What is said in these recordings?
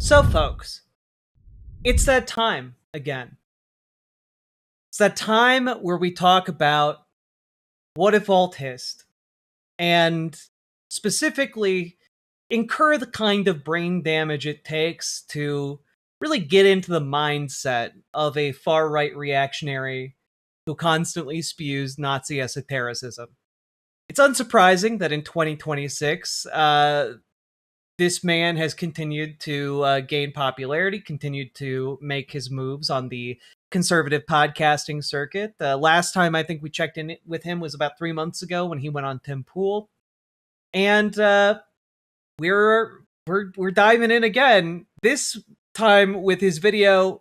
So, folks, it's that time again. It's that time where we talk about Whatifalthist and specifically incur the kind of brain damage it takes to really get into the mindset of a far right reactionary who constantly spews Nazi esotericism. It's unsurprising that in 2026, this man has continued to gain popularity, continued to make his moves on the conservative podcasting circuit. The last time I think we checked in with him was about 3 months ago when he went on Tim Pool, and we're diving in again. This time with his video,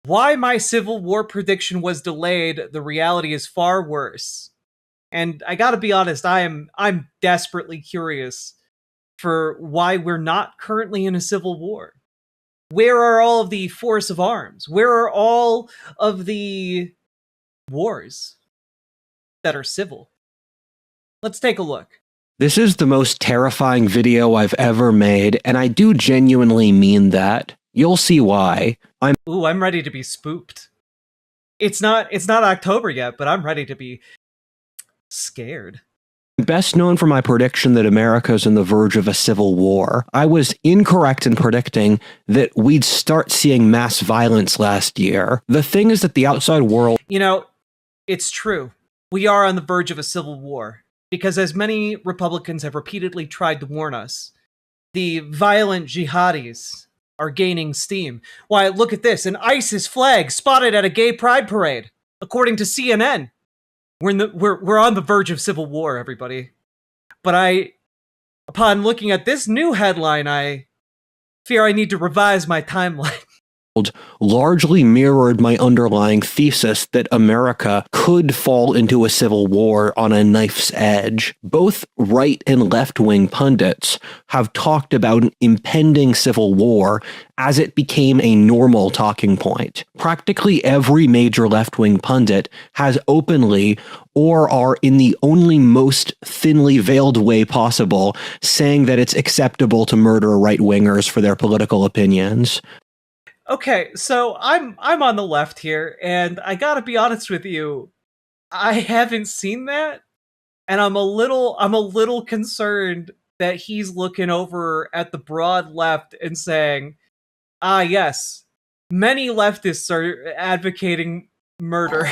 "Why My Civil War Prediction Was Delayed. The Reality Is Far Worse." And I gotta be honest, I'm desperately curious for why we're not currently in a civil war. Where are all of the force of arms? Where are all of the wars that are civil? Let's take a look. This is the most terrifying video I've ever made, and I do genuinely mean that. You'll see why. I'm ready to be spooked. It's not October yet, but I'm ready to be scared. Best known for my prediction that America is on the verge of a civil war. I was incorrect in predicting that we'd start seeing mass violence last year. The thing is that the outside world... You know, it's true. We are on the verge of a civil war. Because as many Republicans have repeatedly tried to warn us, the violent jihadis are gaining steam. Why, look at this, an ISIS flag spotted at a gay pride parade, according to CNN. We're on the verge of civil war, everybody. But upon looking at this new headline, I fear I need to revise my timeline. Largely mirrored my underlying thesis that America could fall into a civil war on a knife's edge. Both right and left-wing pundits have talked about an impending civil war as it became a normal talking point. Practically every major left-wing pundit has openly, or are in the only most thinly veiled way possible, saying that it's acceptable to murder right-wingers for their political opinions. Okay, so I'm on the left here, and I gotta be honest with you, I haven't seen that, and I'm a little concerned that he's looking over at the broad left and saying, "Ah, yes, many leftists are advocating murder."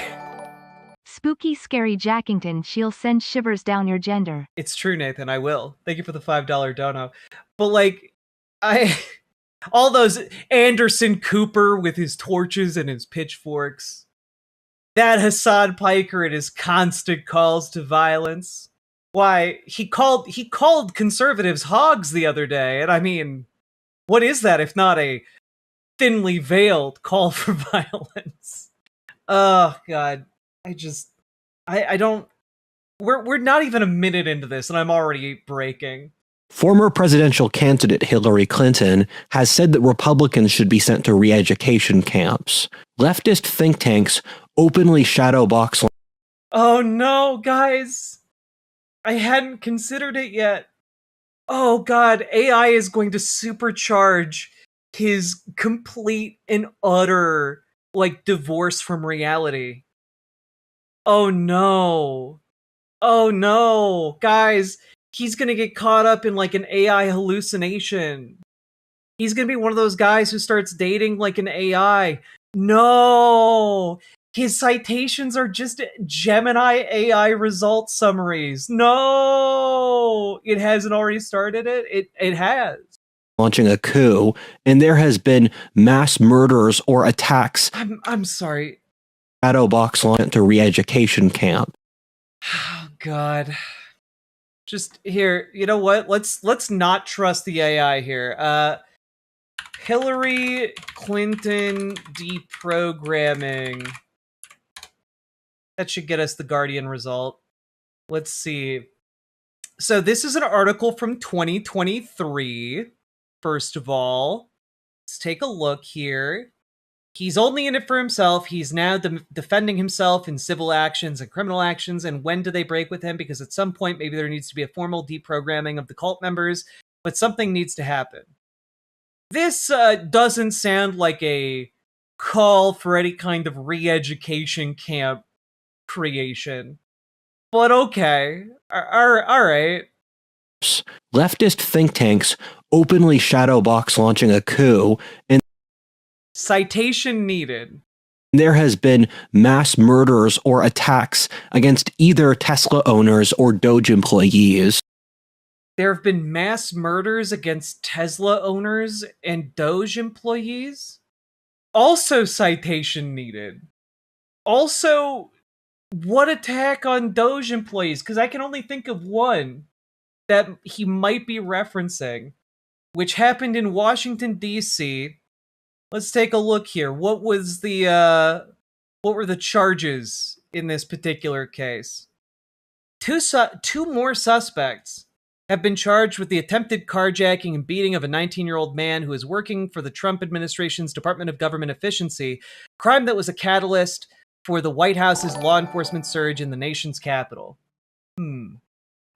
Spooky, scary Jackington, she'll send shivers down your gender. It's true, Nathan. I will. Thank you for the $5 dono. But like, all those Anderson Cooper with his torches and his pitchforks. That Hassan Piker and his constant calls to violence. Why, he called conservatives hogs the other day, and I mean, what is that if not a thinly veiled call for violence? Oh god. I don't we're not even a minute into this and I'm already breaking. Former presidential candidate Hillary Clinton has said that Republicans should be sent to re-education camps. Leftist think tanks openly shadowbox... Oh no, guys! I hadn't considered it yet. Oh god, AI is going to supercharge his complete and utter, like, divorce from reality. Oh no. Oh no, guys! He's gonna get caught up in like an AI hallucination. He's gonna be one of those guys who starts dating like an AI. No! His citations are just Gemini AI result summaries. No! It hasn't already started it? It has. Launching a coup, and there has been mass murders or attacks. I'm sorry. Shadowbox launched to re-education camp. Oh god. Just here, you know what? Let's not trust the AI here. Hillary Clinton deprogramming. That should get us the Guardian result. Let's see. So this is an article from 2023. First of all, let's take a look here. He's only in it for himself. He's now defending himself in civil actions and criminal actions. And when do they break with him? Because at some point, maybe there needs to be a formal deprogramming of the cult members, but something needs to happen. This doesn't sound like a call for any kind of re-education camp creation. But okay. All right. Leftist think tanks openly shadowbox launching a coup, and Citation needed. there has been mass murders or attacks against either Tesla owners or Doge employees. There have been mass murders against Tesla owners and Doge employees. Also, citation needed. Also, what attack on Doge employees? Because I can only think of one that he might be referencing, which happened in Washington, D.C. Let's take a look here. What were the charges in this particular case? Two more suspects have been charged with the attempted carjacking and beating of a 19-year-old man who is working for the Trump administration's Department of Government Efficiency, a crime that was a catalyst for the White House's law enforcement surge in the nation's capital.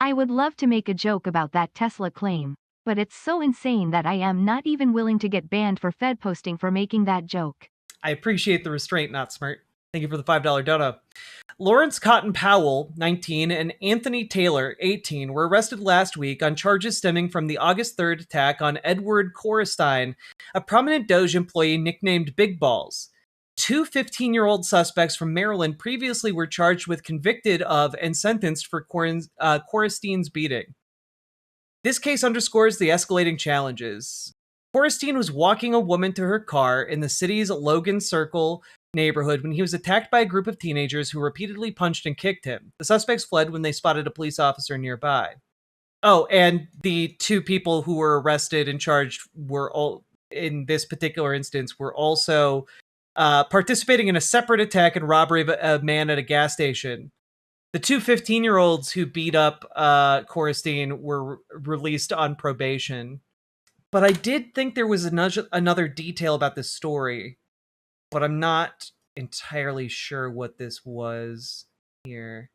I would love to make a joke about that Tesla claim, but it's so insane that I am not even willing to get banned for Fed posting for making that joke. I appreciate the restraint, not smart. Thank you for the $5 dono. Lawrence Cotton Powell, 19, and Anthony Taylor, 18, were arrested last week on charges stemming from the August 3rd attack on Edward Korestein, a prominent Doge employee nicknamed Big Balls. Two 15-year-old suspects from Maryland previously were charged with, convicted of, and sentenced for Korestein's beating. This case underscores the escalating challenges. Korestein was walking a woman to her car in the city's Logan Circle neighborhood when he was attacked by a group of teenagers who repeatedly punched and kicked him. The suspects fled when they spotted a police officer nearby. Oh, and the two people who were arrested and charged were all, in this particular instance, were also participating in a separate attack and robbery of a man at a gas station. The two 15-year-olds who beat up Korestein were released on probation. But I did think there was another detail about this story, but I'm not entirely sure what this was here.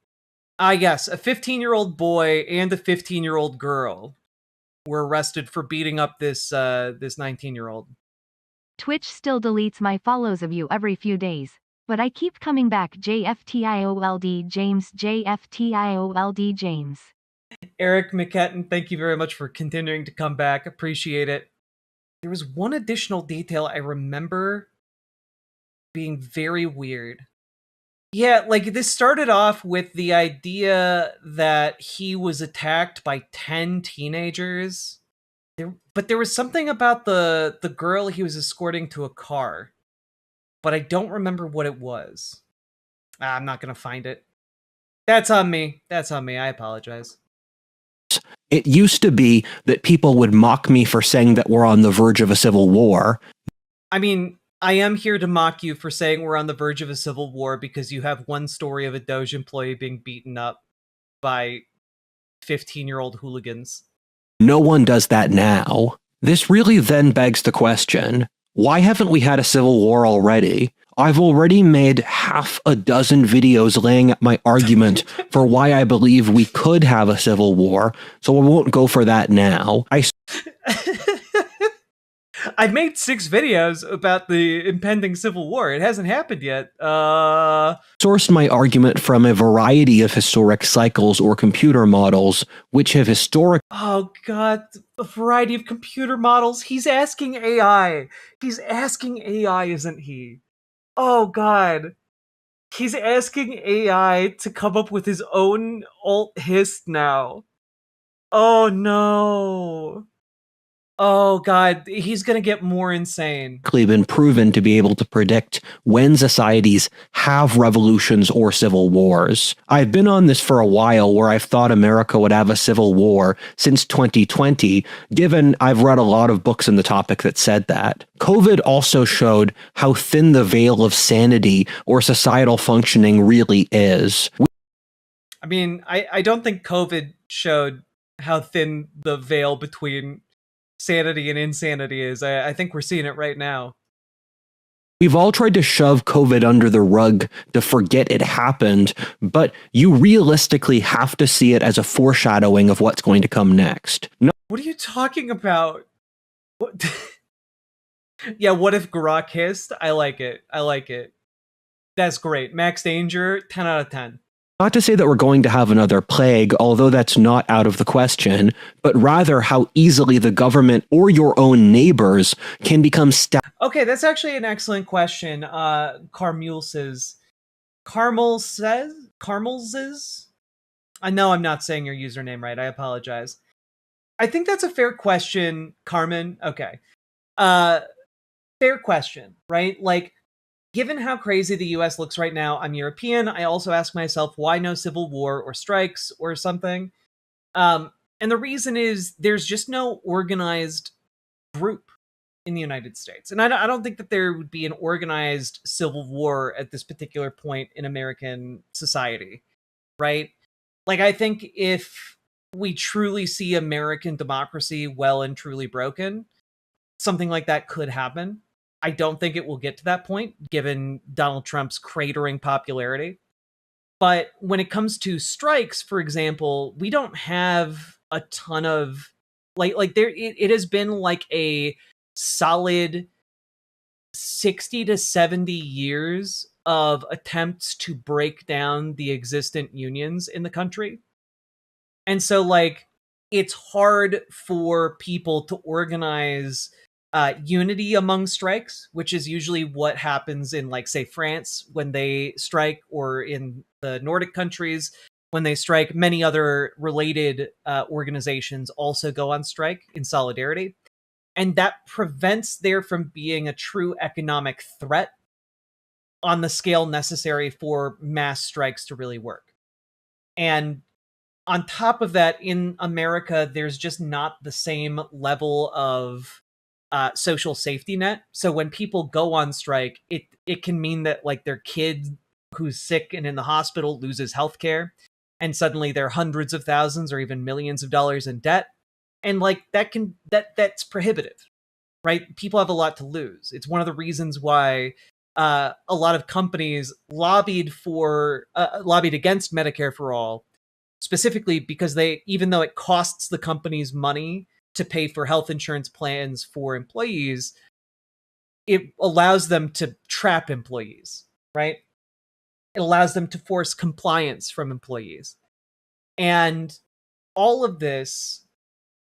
Yes, a 15-year-old boy and a 15-year-old girl were arrested for beating up this 19-year-old. Twitch still deletes my follows of you every few days, but I keep coming back. JFTIOLD James, JFTIOLD James. Eric McKetton, thank you very much for continuing to come back. Appreciate it. There was one additional detail I remember being very weird. Yeah, like this started off with the idea that he was attacked by 10 teenagers. But there was something about the girl he was escorting to a car. But I don't remember what it was. I'm not going to find it. That's on me. I apologize. It used to be that people would mock me for saying that we're on the verge of a civil war. I mean, I am here to mock you for saying we're on the verge of a civil war because you have one story of a Doge employee being beaten up by 15-year-old hooligans. No one does that now. This really then begs the question, why haven't we had a civil war already? I've already made half a dozen videos laying out my argument for why I believe we could have a civil war, so I won't go for that now. I've made 6 videos about the impending civil war. It hasn't happened yet. Sourced my argument from a variety of historic cycles or computer models, which have Oh god, a variety of computer models. He's asking AI. He's asking AI, isn't he? Oh god. He's asking AI to come up with his own alt-hist now. Oh no. Oh god, he's gonna get more insane. been proven to be able to predict when societies have revolutions or civil wars. I've been on this for a while where I've thought America would have a civil war since 2020, given I've read a lot of books on the topic that said that. COVID also showed how thin the veil of sanity or societal functioning really is. I mean, I don't think COVID showed how thin the veil between sanity and insanity is. I think we're seeing it right now. We've all tried to shove COVID under the rug to forget it happened, but you realistically have to see it as a foreshadowing of what's going to come next. No, what are you talking about? What? Yeah, what if Grok hissed? I like it. I like it. That's great. Max Danger, 10 out of 10. Not to say that we're going to have another plague, although that's not out of the question, but rather how easily the government or your own neighbors can become Okay, that's actually an excellent question. Carmel says. I know I'm not saying your username right. I apologize. I think that's a fair question, Carmen. Okay. Fair question, right? Like, given how crazy the US looks right now, I'm European. I also ask myself, why no civil war or strikes or something? And the reason is there's just no organized group in the United States. And I don't think that there would be an organized civil war at this particular point in American society, right? Like, I think if we truly see American democracy well and truly broken, something like that could happen. I don't think it will get to that point, given Donald Trump's cratering popularity. But when it comes to strikes, for example, we don't have a ton of like there. It has been like a solid 60 to 70 years of attempts to break down the existent unions in the country. And so, like, it's hard for people to organize unity among strikes, which is usually what happens in, like, say, France when they strike, or in the Nordic countries when they strike. Many other related organizations also go on strike in solidarity. And that prevents there from being a true economic threat on the scale necessary for mass strikes to really work. And on top of that, in America, there's just not the same level of social safety net. So when people go on strike, it can mean that, like, their kid who's sick and in the hospital loses healthcare, and suddenly they're hundreds of thousands or even millions of dollars in debt. And, like, that's prohibitive, right? People have a lot to lose. It's one of the reasons why a lot of companies lobbied against Medicare for all, specifically because even though it costs the companies money to pay for health insurance plans for employees, it allows them to trap employees, right? It allows them to force compliance from employees. And all of this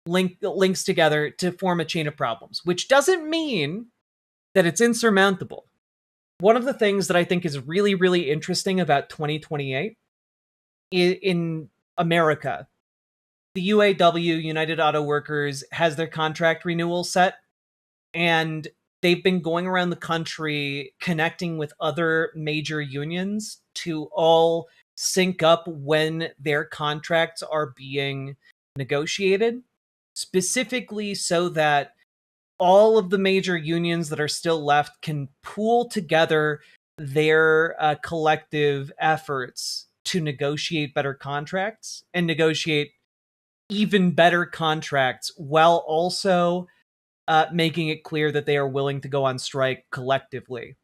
links together to form a chain of problems, which doesn't mean that it's insurmountable. One of the things that I think is really, really interesting about 2028 in America, the UAW, United Auto Workers, has their contract renewal set, and they've been going around the country connecting with other major unions to all sync up when their contracts are being negotiated, specifically so that all of the major unions that are still left can pool together their collective efforts to negotiate better contracts and negotiate even better contracts, while also making it clear that they are willing to go on strike collectively.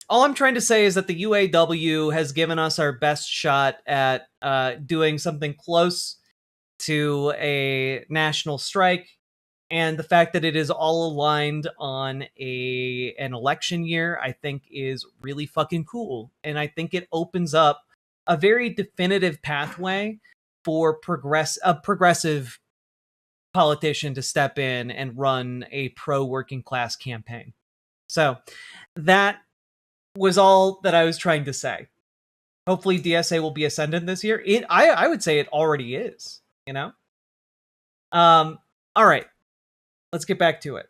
All I'm trying to say is that the UAW has given us our best shot at doing something close to a national strike, and the fact that it is all aligned on an election year, I think, is really fucking cool. And I think it opens up a very definitive pathway for a progressive politician to step in and run a pro-working class campaign. So that was all that I was trying to say. Hopefully DSA will be ascendant this year. I would say it already is, you know? All right. Let's get back to it.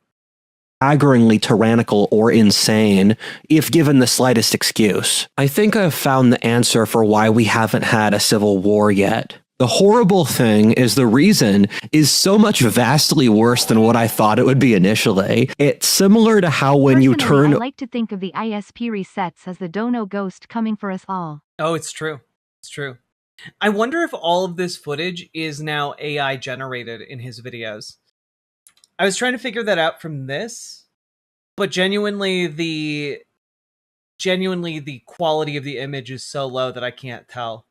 Staggeringly tyrannical or insane if given the slightest excuse. I think I've found the answer for why we haven't had a civil war yet. The horrible thing is the reason is so much vastly worse than what I thought it would be initially. It's similar to how when you turn... I like to think of the ISP resets as the dono ghost coming for us all. Oh, it's true. It's true. I wonder if all of this footage is now AI generated in his videos. I was trying to figure that out from this, but genuinely the quality of the image is so low that I can't tell.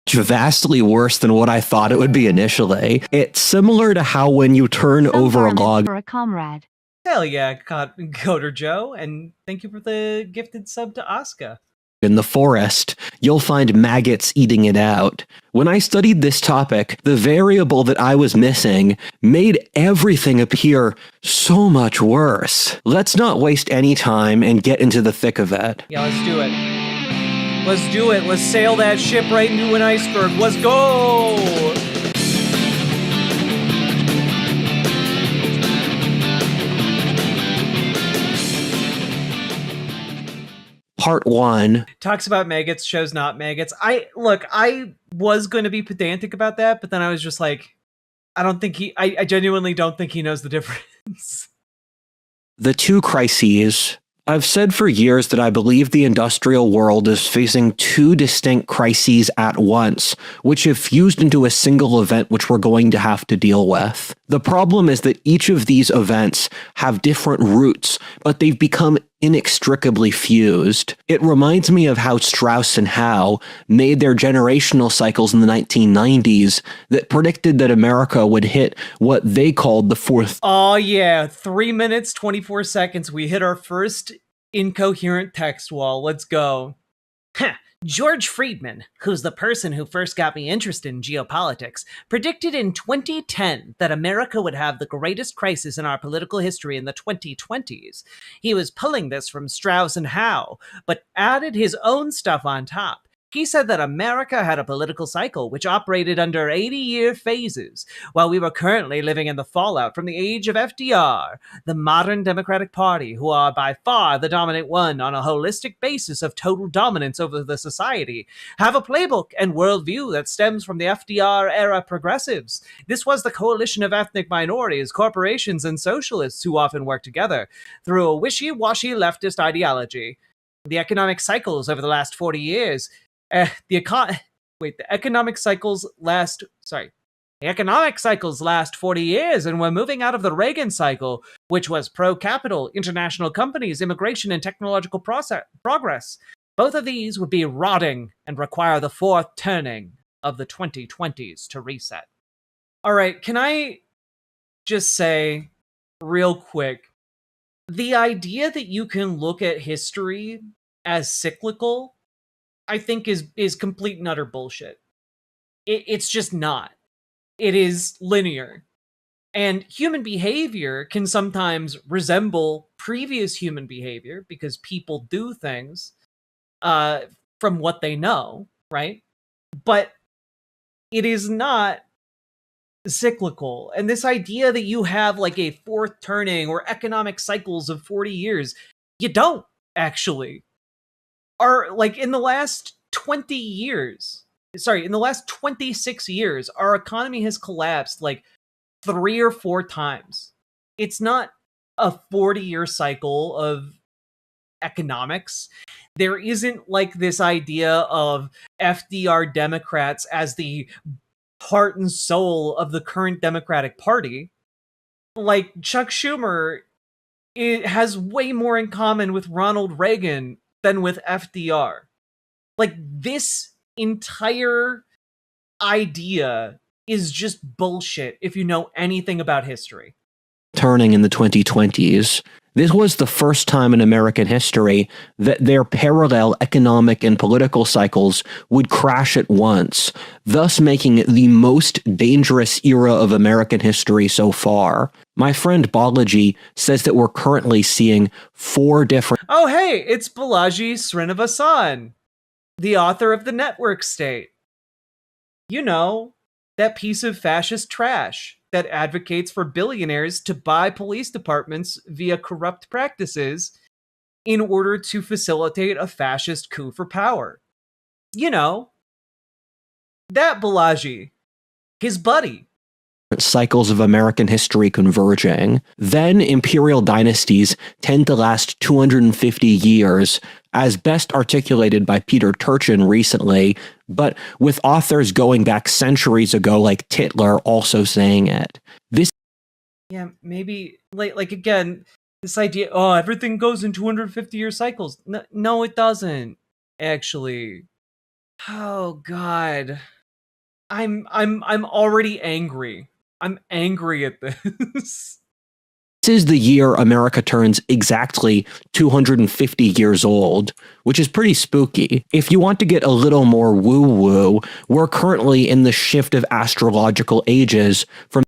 Vastly worse than what I thought it would be initially. It's similar to how when you turn over a log for a comrade. Hell yeah, Coder Joe, and thank you for the gifted sub to Asuka. In the forest, you'll find maggots eating it out. When I studied this topic, the variable that I was missing made everything appear so much worse. Let's not waste any time and get into the thick of it. Yeah, let's do it. Let's do it. Let's sail that ship right into an iceberg. Let's go! Part 1. Talks about maggots, shows not maggots. I was going to be pedantic about that, but then I was just like, I genuinely don't think he knows the difference. The two crises. I've said for years that I believe the industrial world is facing two distinct crises at once, which have fused into a single event which we're going to have to deal with. The problem is that each of these events have different roots, but they've become inextricably fused. It reminds me of how Strauss and Howe made their generational cycles in the 1990s that predicted that America would hit what they called the fourth. Oh yeah, 3 minutes, 24 seconds. We hit our first incoherent text wall. Let's go. George Friedman, who's the person who first got me interested in geopolitics, predicted in 2010 that America would have the greatest crisis in our political history in the 2020s. He was pulling this from Strauss and Howe, but added his own stuff on top. He said that America had a political cycle which operated under 80-year phases, while we were currently living in the fallout from the age of FDR, the modern Democratic Party, who are by far the dominant one on a holistic basis of total dominance over the society, have a playbook and worldview that stems from the FDR-era progressives. This was the coalition of ethnic minorities, corporations, and socialists who often worked together through a wishy-washy leftist ideology. The economic cycles over the last 40 years... The economic cycles last 40 years, and we're moving out of the Reagan cycle, which was pro-capital, international companies, immigration, and technological progress. Both of these would be rotting and require the fourth turning of the 2020s to reset. All right, can I just say real quick, the idea that you can look at history as cyclical, I think is complete and utter bullshit. It's just not. It is linear. And human behavior can sometimes resemble previous human behavior because people do things from what they know, right? But it is not cyclical. And this idea that you have like a fourth turning or economic cycles of 40 years, you don't actually. Are like in the last 26 years, our economy has collapsed like 3 or 4 times. It's not a 40-year cycle of economics. There isn't like this idea of FDR Democrats as the heart and soul of the current Democratic Party. Like Chuck Schumer, it has way more in common with Ronald Reagan than with FDR. Like, this entire idea is just bullshit if you know anything about history. Turning in the 2020s. This was the first time in American history that their parallel economic and political cycles would crash at once, thus making it the most dangerous era of American history so far. My friend Balaji says that we're currently seeing 4 different... Oh hey, it's Balaji Srinivasan, the author of The Network State. You know, that piece of fascist trash that advocates for billionaires to buy police departments via corrupt practices in order to facilitate a fascist coup for power. You know, that Balaji, his buddy. Cycles of American history converging. Then imperial dynasties tend to last 250 years, as best articulated by Peter Turchin recently, but with authors going back centuries ago like Titler also saying it. Yeah, maybe, like again, this idea, oh, everything goes in 250-year cycles. No, it doesn't, actually. Oh, God. I'm already angry. I'm angry at this. This is the year America turns exactly 250 years old, which is pretty spooky. If you want to get a little more woo-woo, we're currently in the shift of astrological ages from...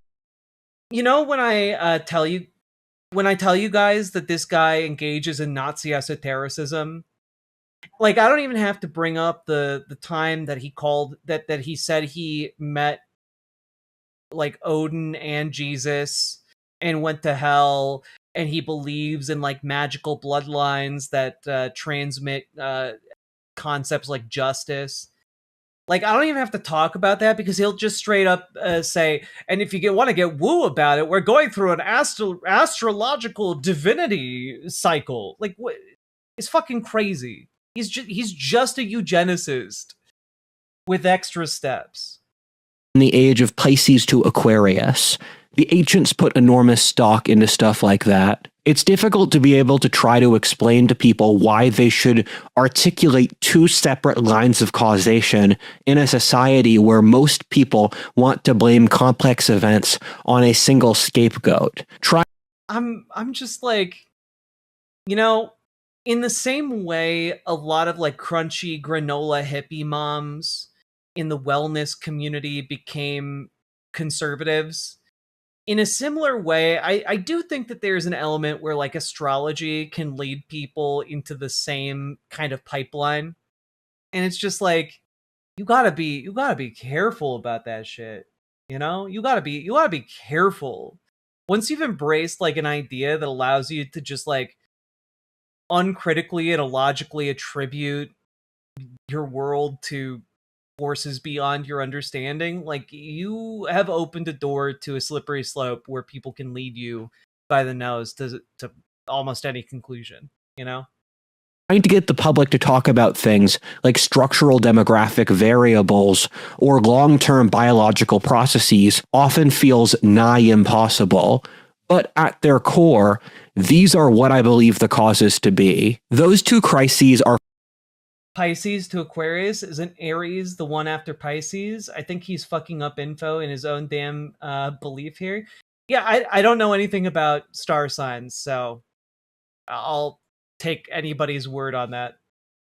You know, when I tell you guys that this guy engages in Nazi esotericism, like, I don't even have to bring up the time that he called that he said he met like Odin and Jesus and went to hell, and he believes in like magical bloodlines that transmit concepts like justice. Like, I don't even have to talk about that because he'll just straight up say, and if you want to get woo about it, we're going through an astrological divinity cycle. Like, what? It's fucking crazy. He's just a eugenicist with extra steps. In the age of Pisces to Aquarius. The ancients put enormous stock into stuff like that. It's difficult to be able to try to explain to people why they should articulate two separate lines of causation in a society where most people want to blame complex events on a single scapegoat. I'm just like, you know, in the same way a lot of like crunchy granola hippie moms in the wellness community became conservatives, in a similar way, I do think that there's an element where like astrology can lead people into the same kind of pipeline. And it's just like, you gotta be careful about that shit. You know? You gotta be careful. Once you've embraced like an idea that allows you to just like uncritically and illogically attribute your world to forces beyond your understanding, like, you have opened a door to a slippery slope where people can lead you by the nose to almost any conclusion, you know? Trying to get the public to talk about things like structural demographic variables or long-term biological processes often feels nigh impossible. But at their core, these are what I believe the causes to be. Those two crises are... Pisces to Aquarius. Isn't Aries the one after Pisces? I think he's fucking up info in his own damn belief here. Yeah, I don't know anything about star signs, so I'll take anybody's word on that.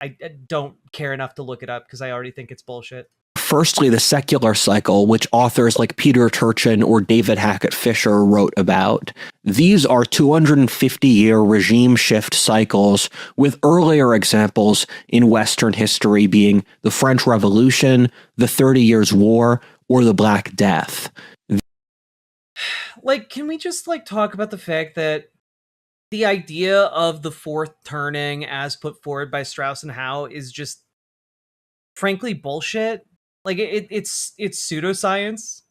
I don't care enough to look it up because I already think it's bullshit. Firstly, the secular cycle, which authors like Peter Turchin or David Hackett Fisher wrote about. These are 250-year regime shift cycles, with earlier examples in Western history being the French Revolution, the 30 Years' War, or the Black Death. Like, can we just like talk about the fact that the idea of the fourth turning as put forward by Strauss and Howe is just frankly bullshit? Like, it's pseudoscience.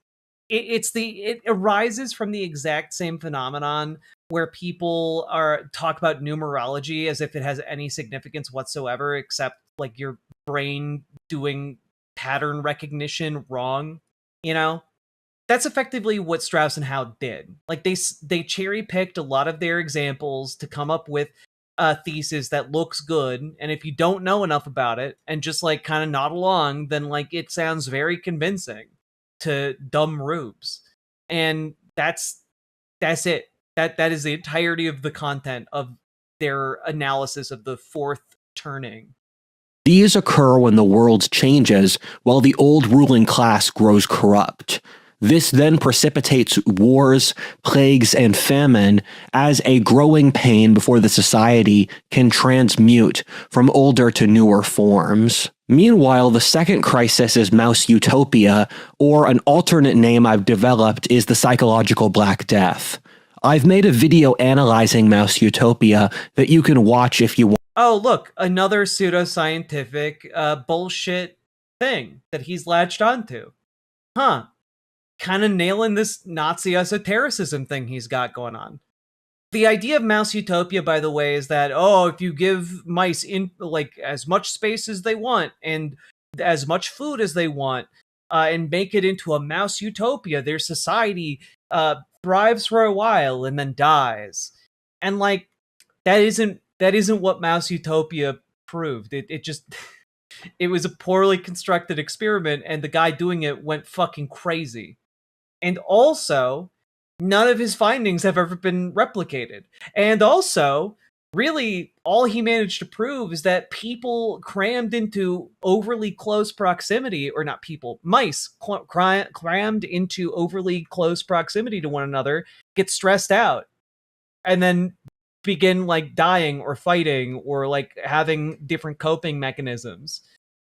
It arises from the exact same phenomenon where people talk about numerology as if it has any significance whatsoever, except like your brain doing pattern recognition wrong. You know, that's effectively what Strauss and Howe did. Like, they cherry picked a lot of their examples to come up with a thesis that looks good, and if you don't know enough about it and just like kind of nod along, then like it sounds very convincing to dumb rubes. And that's it. That is the entirety of the content of their analysis of the fourth turning. These occur when the world changes while the old ruling class grows corrupt. This then precipitates wars, plagues, and famine as a growing pain before the society can transmute from older to newer forms. Meanwhile, the second crisis is Mouse Utopia, or an alternate name I've developed is the psychological Black Death. I've made a video analyzing Mouse Utopia that you can watch if you want. Oh, look, another pseudoscientific bullshit thing that he's latched onto. Huh. Kind of nailing this Nazi esotericism thing he's got going on. The idea of Mouse Utopia, by the way, is that, oh, if you give mice in like as much space as they want and as much food as they want, and make it into a Mouse Utopia, their society thrives for a while and then dies. And like, that isn't what Mouse Utopia proved. It just it was a poorly constructed experiment, and the guy doing it went fucking crazy. And also, none of his findings have ever been replicated. And also, really, all he managed to prove is that people crammed into overly close proximity, or not people, mice crammed into overly close proximity to one another, get stressed out, and then begin like dying or fighting or like having different coping mechanisms,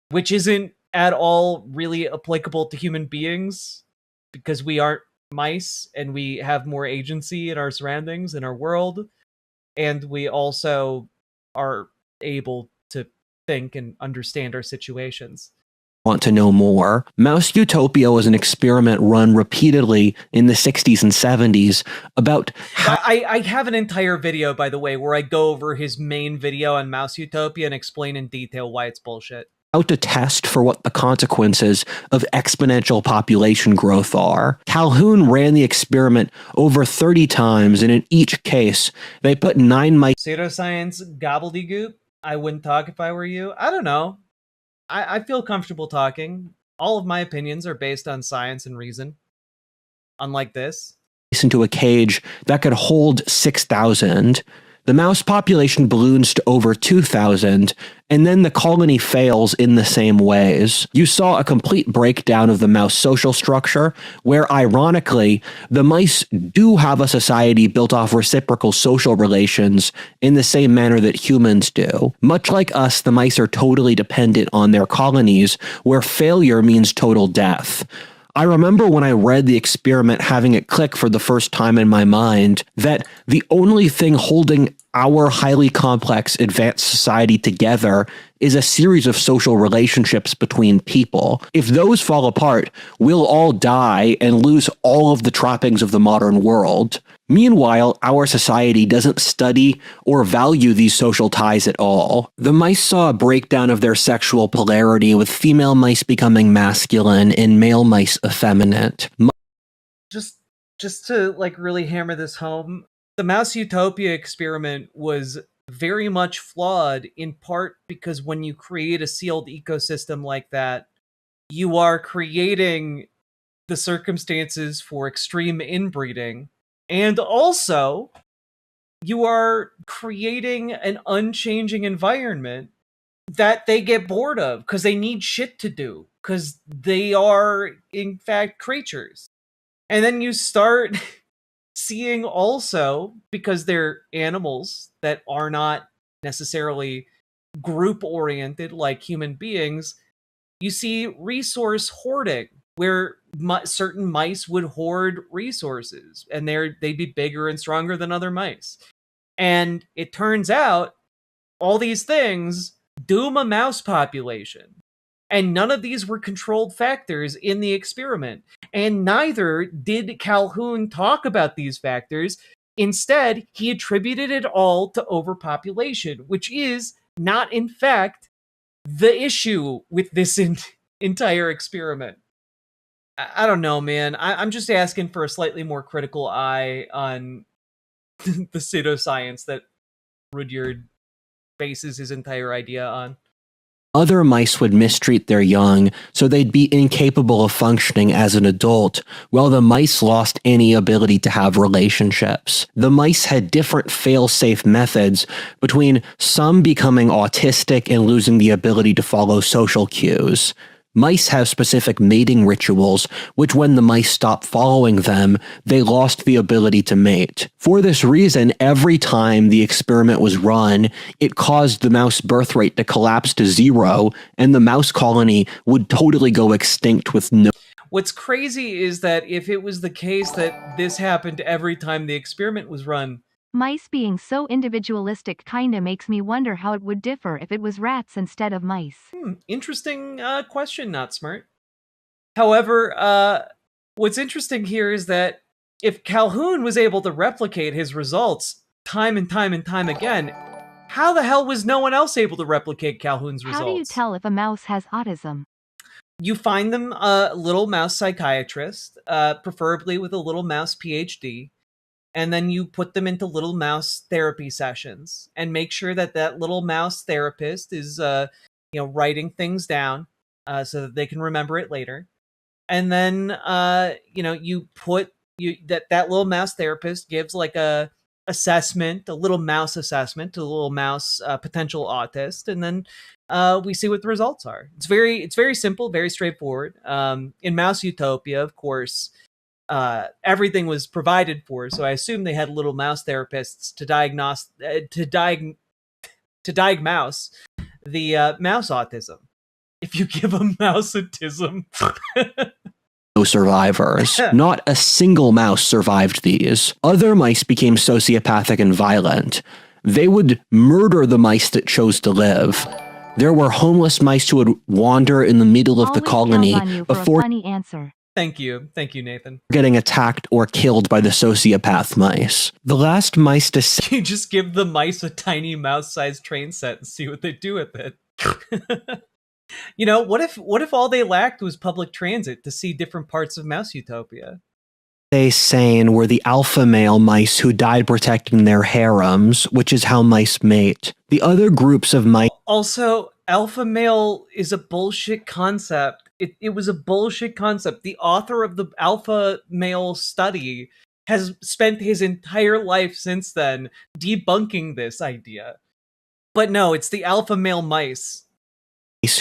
which isn't at all really applicable to human beings because we aren't mice and we have more agency in our surroundings, in our world, and we also are able to think and understand our situations. Want to know more? Mouse Utopia was an experiment run repeatedly in the 60s and 70s about how I have an entire video, by the way, where I go over his main video on Mouse Utopia and explain in detail why it's bullshit. to test for what the consequences of exponential population growth are. Calhoun ran the experiment over 30 times, and in each case, they put 9 mice. Pseudoscience gobbledygook? I wouldn't talk if I were you. I don't know. I feel comfortable talking. All of my opinions are based on science and reason. Unlike this. Into a cage that could hold 6,000. The mouse population balloons to over 2,000, and then the colony fails in the same ways. You saw a complete breakdown of the mouse social structure, where ironically, the mice do have a society built off reciprocal social relations in the same manner that humans do. Much like us, the mice are totally dependent on their colonies, where failure means total death. I remember when I read the experiment having it click for the first time in my mind that the only thing holding our highly complex advanced society together is a series of social relationships between people. If those fall apart, we'll all die and lose all of the trappings of the modern world. Meanwhile, our society doesn't study or value these social ties at all. The mice saw a breakdown of their sexual polarity, with female mice becoming masculine and male mice effeminate. Just to like really hammer this home, the Mouse Utopia experiment was very much flawed, in part because when you create a sealed ecosystem like that, you are creating the circumstances for extreme inbreeding. And also, you are creating an unchanging environment that they get bored of because they need shit to do, because they are, in fact, creatures. And then you start seeing also, because they're animals that are not necessarily group-oriented like human beings, you see resource hoarding, where certain mice would hoard resources, and they'd be bigger and stronger than other mice. And it turns out all these things doom a mouse population. And none of these were controlled factors in the experiment. And neither did Calhoun talk about these factors. Instead, he attributed it all to overpopulation, which is not, in fact, the issue with this entire experiment. I don't know, man. I'm just asking for a slightly more critical eye on the pseudoscience that Rudyard bases his entire idea on. Other mice would mistreat their young, so they'd be incapable of functioning as an adult, while the mice lost any ability to have relationships. The mice had different fail-safe methods, between some becoming autistic and losing the ability to follow social cues. Mice have specific mating rituals, which when the mice stopped following them, they lost the ability to mate. For this reason, every time the experiment was run, it caused the mouse birth rate to collapse to 0, and the mouse colony would totally go extinct with no... What's crazy is that if it was the case that this happened every time the experiment was run, Mice being so individualistic kinda makes me wonder how it would differ if it was rats instead of mice. Interesting question, Not Smart. However, what's interesting here is that if Calhoun was able to replicate his results time and time and time again, how the hell was no one else able to replicate Calhoun's results? How do you tell if a mouse has autism? You find them a little mouse psychiatrist, preferably with a little mouse PhD, and then you put them into little mouse therapy sessions and make sure that that little mouse therapist is writing things down so that they can remember it later. And then you put that little mouse therapist gives like a little mouse assessment to the little mouse potential autist, and then we see what the results are. It's very simple, very straightforward. In Mouse Utopia, of course, everything was provided for, so I assume they had little mouse therapists to diagnose the mouse autism. If you give a mouse autism. No survivors. Not a single mouse survived these. Other mice became sociopathic and violent. They would murder the mice that chose to live. There were homeless mice who would wander in the middle of the colony before funny answer. Thank you, Nathan. Getting attacked or killed by the sociopath mice. The last mice to You just give the mice a tiny mouse-sized train set and see what they do with it. You know, what if all they lacked was public transit to see different parts of Mouse Utopia? stay sane were the alpha male mice who died protecting their harems, which is how mice mate. The other groups of mice... Also, alpha male is a bullshit concept. It was a bullshit concept. The author of the alpha male study has spent his entire life since then debunking this idea. But no, it's the alpha male mice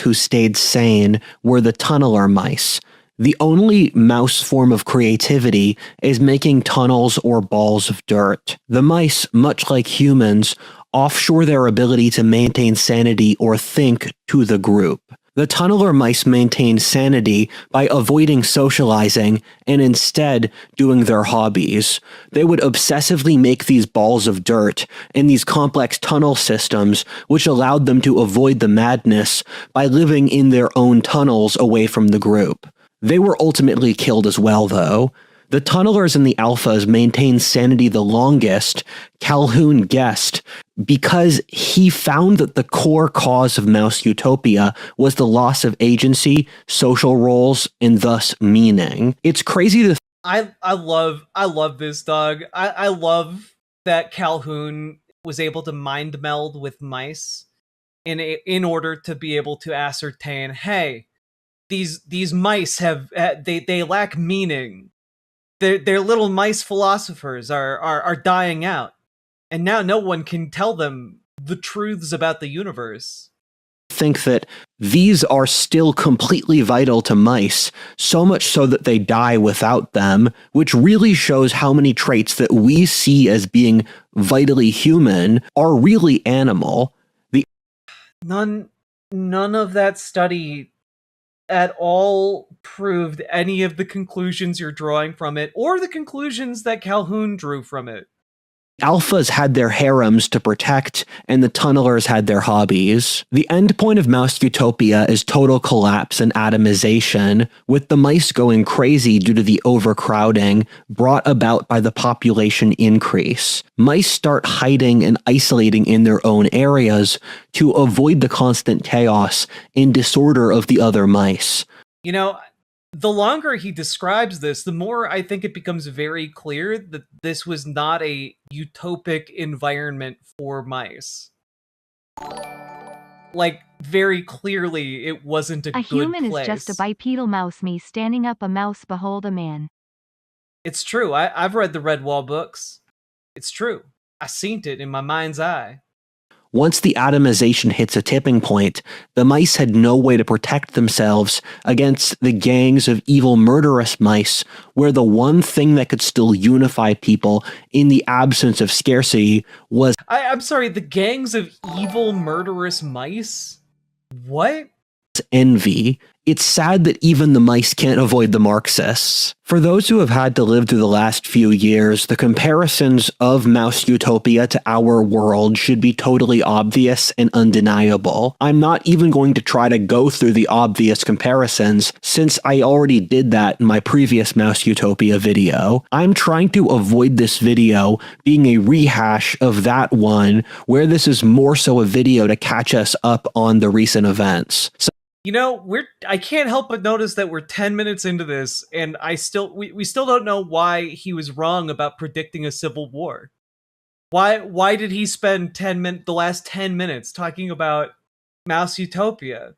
who stayed sane were the tunneler mice. The only mouse form of creativity is making tunnels or balls of dirt. The mice, much like humans, offshore their ability to maintain sanity or think to the group. The tunneler mice maintain sanity by avoiding socializing and instead doing their hobbies. They would obsessively make these balls of dirt and these complex tunnel systems, which allowed them to avoid the madness by living in their own tunnels away from the group. They were ultimately killed as well, though. The tunnelers and the alphas maintained sanity the longest, Calhoun guessed, because he found that the core cause of Mouse Utopia was the loss of agency, social roles, and thus meaning. It's crazy to... I love this, dog. I love that Calhoun was able to mind meld with mice in order to be able to ascertain, hey, these mice have they lack meaning. Their little mice philosophers are dying out, and now no one can tell them the truths about the universe. Think that these are still completely vital to mice, so much so that they die without them, which really shows how many traits that we see as being vitally human are really animal. None of that study at all proved any of the conclusions you're drawing from it, or the conclusions that Calhoun drew from it. Alphas had their harems to protect, and the tunnelers had their hobbies. The end point of Mouse Utopia is total collapse and atomization, with the mice going crazy due to the overcrowding brought about by the population increase. Mice start hiding and isolating in their own areas to avoid the constant chaos and disorder of the other mice. You know, the longer he describes this, the more I think it becomes very clear that this was not a utopic environment for mice. Like, very clearly, it wasn't a good human place. Is just a bipedal mouse, me standing up a mouse, behold a man. It's true. I've read the Redwall books. It's true. I seen it in my mind's eye. Once the atomization hits a tipping point, the mice had no way to protect themselves against the gangs of evil murderous mice, where the one thing that could still unify people in the absence of scarcity was... I'm sorry, the gangs of evil murderous mice? What? Envy. It's sad that even the mice can't avoid the Marxists. For those who have had to live through the last few years, the comparisons of Mouse Utopia to our world should be totally obvious and undeniable. I'm not even going to try to go through the obvious comparisons, since I already did that in my previous Mouse Utopia video. I'm trying to avoid this video being a rehash of that one, where this is more so a video to catch us up on the recent events. You know, I can't help but notice that we're 10 minutes into this, and we still don't know why he was wrong about predicting a civil war. Why did he spend the last 10 minutes talking about Mouse Utopia?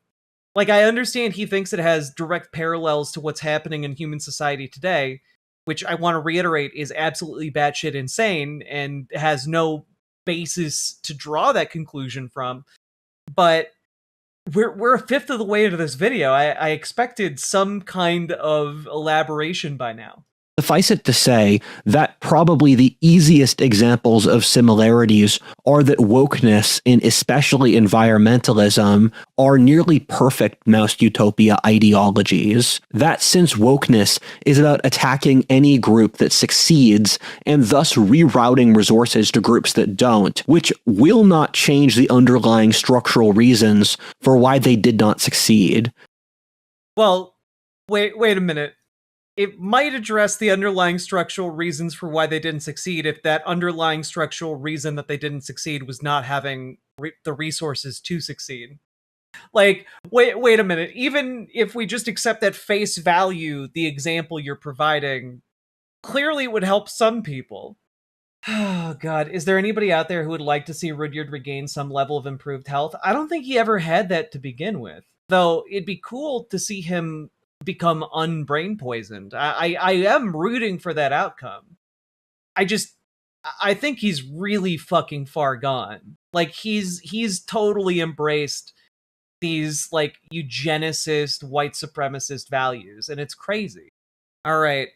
Like, I understand he thinks it has direct parallels to what's happening in human society today, which I want to reiterate is absolutely batshit insane and has no basis to draw that conclusion from. But we're a fifth of the way into this video. I expected some kind of elaboration by now. Suffice it to say that probably the easiest examples of similarities are that wokeness, and especially environmentalism, are nearly perfect Mouse Utopia ideologies. That since wokeness is about attacking any group that succeeds and thus rerouting resources to groups that don't, which will not change the underlying structural reasons for why they did not succeed. Well, wait a minute. It might address the underlying structural reasons for why they didn't succeed if that underlying structural reason that they didn't succeed was not having the resources to succeed. Like, wait a minute. Even if we just accept at face value the example you're providing, clearly it would help some people. Oh, God. Is there anybody out there who would like to see Rudyard regain some level of improved health? I don't think he ever had that to begin with. Though, it'd be cool to see him become unbrain poisoned. I am rooting for that outcome. I think he's really fucking far gone. Like, he's totally embraced these, like, eugenicist, white supremacist values, and it's crazy. Alright,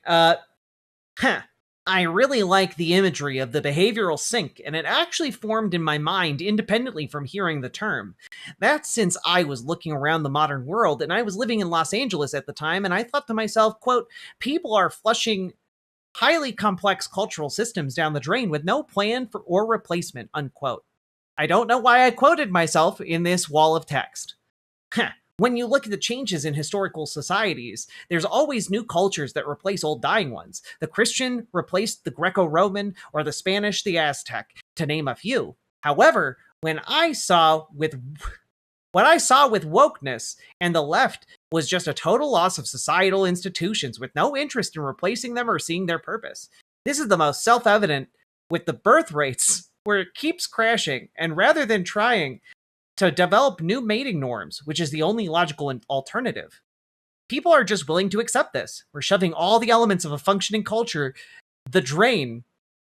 I really like the imagery of the behavioral sink, and it actually formed in my mind independently from hearing the term. That's since I was looking around the modern world, and I was living in Los Angeles at the time, and I thought to myself, quote, people are flushing highly complex cultural systems down the drain with no plan for or replacement, unquote. I don't know why I quoted myself in this wall of text. When you look at the changes in historical societies, there's always new cultures that replace old dying ones. The Christian replaced the Greco-Roman, or the Spanish the Aztec, to name a few. However, what I saw with wokeness and the left was just a total loss of societal institutions with no interest in replacing them or seeing their purpose. This is the most self-evident with the birth rates, where it keeps crashing, and rather than trying to develop new mating norms, which is the only logical alternative, people are just willing to accept this. We're shoving all the elements of a functioning culture the drain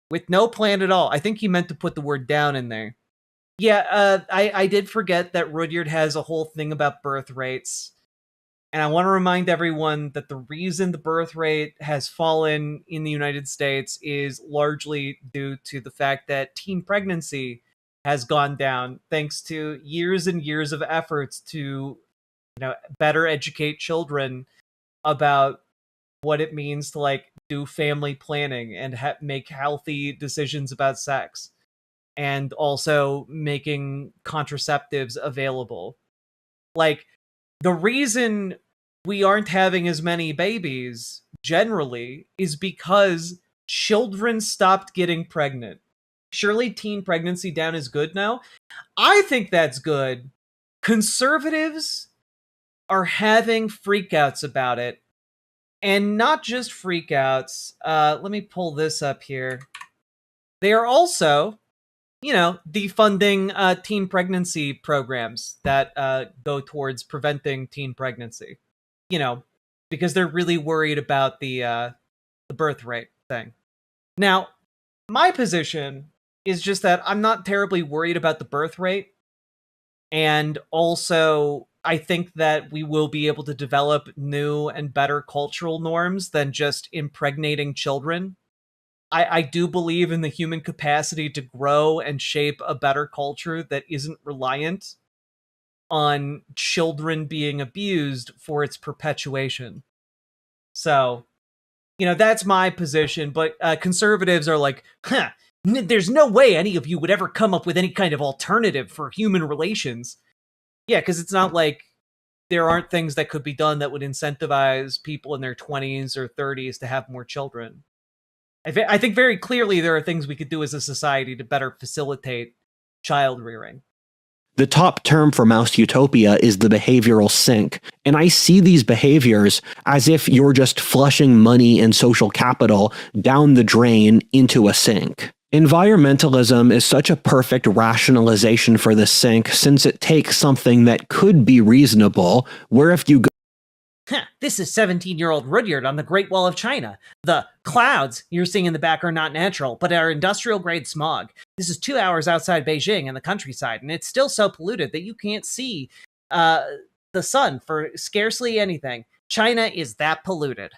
with no plan at all. I think he meant to put the word down in there. Yeah, I did forget that Rudyard has a whole thing about birth rates. And I want to remind everyone that the reason the birth rate has fallen in the United States is largely due to the fact that teen pregnancy has gone down thanks to years and years of efforts to, better educate children about what it means to, like, do family planning and make healthy decisions about sex, and also making contraceptives available. Like, the reason we aren't having as many babies generally is because children stopped getting pregnant. Surely teen pregnancy down is good now. I think that's good. Conservatives are having freakouts about it. And not just freakouts. Let me pull this up here. They are also, defunding teen pregnancy programs that go towards preventing teen pregnancy. Because they're really worried about the birth rate thing. Now, my position is just that I'm not terribly worried about the birth rate. And also, I think that we will be able to develop new and better cultural norms than just impregnating children. I do believe in the human capacity to grow and shape a better culture that isn't reliant on children being abused for its perpetuation. So, that's my position. But conservatives are like, there's no way any of you would ever come up with any kind of alternative for human relations. Yeah, because it's not like there aren't things that could be done that would incentivize people in their 20s or 30s to have more children. I think very clearly there are things we could do as a society to better facilitate child rearing. The top term for Mouse Utopia is the behavioral sink, and I see these behaviors as if you're just flushing money and social capital down the drain into a sink. Environmentalism is such a perfect rationalization for the sink, since it takes something that could be reasonable, where if you go This is 17-year-old Rudyard on the Great Wall of China. The clouds you're seeing in the back are not natural, but are industrial-grade smog. This is 2 hours outside Beijing in the countryside, and it's still so polluted that you can't see the sun for scarcely anything. China is that polluted.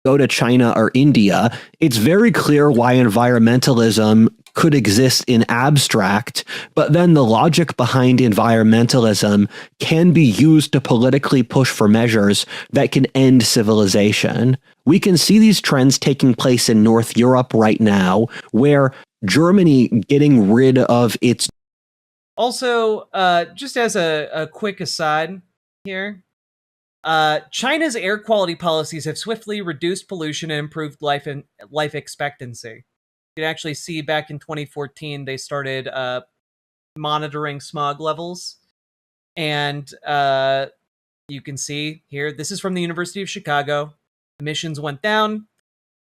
Go to China or India, it's very clear why environmentalism could exist in abstract, but then the logic behind environmentalism can be used to politically push for measures that can end civilization. We can see these trends taking place in North Europe right now, where Germany getting rid of its... Also, just as a quick aside here, China's air quality policies have swiftly reduced pollution and improved life expectancy. You can actually see back in 2014, they started monitoring smog levels. And you can see here, this is from the University of Chicago. Emissions went down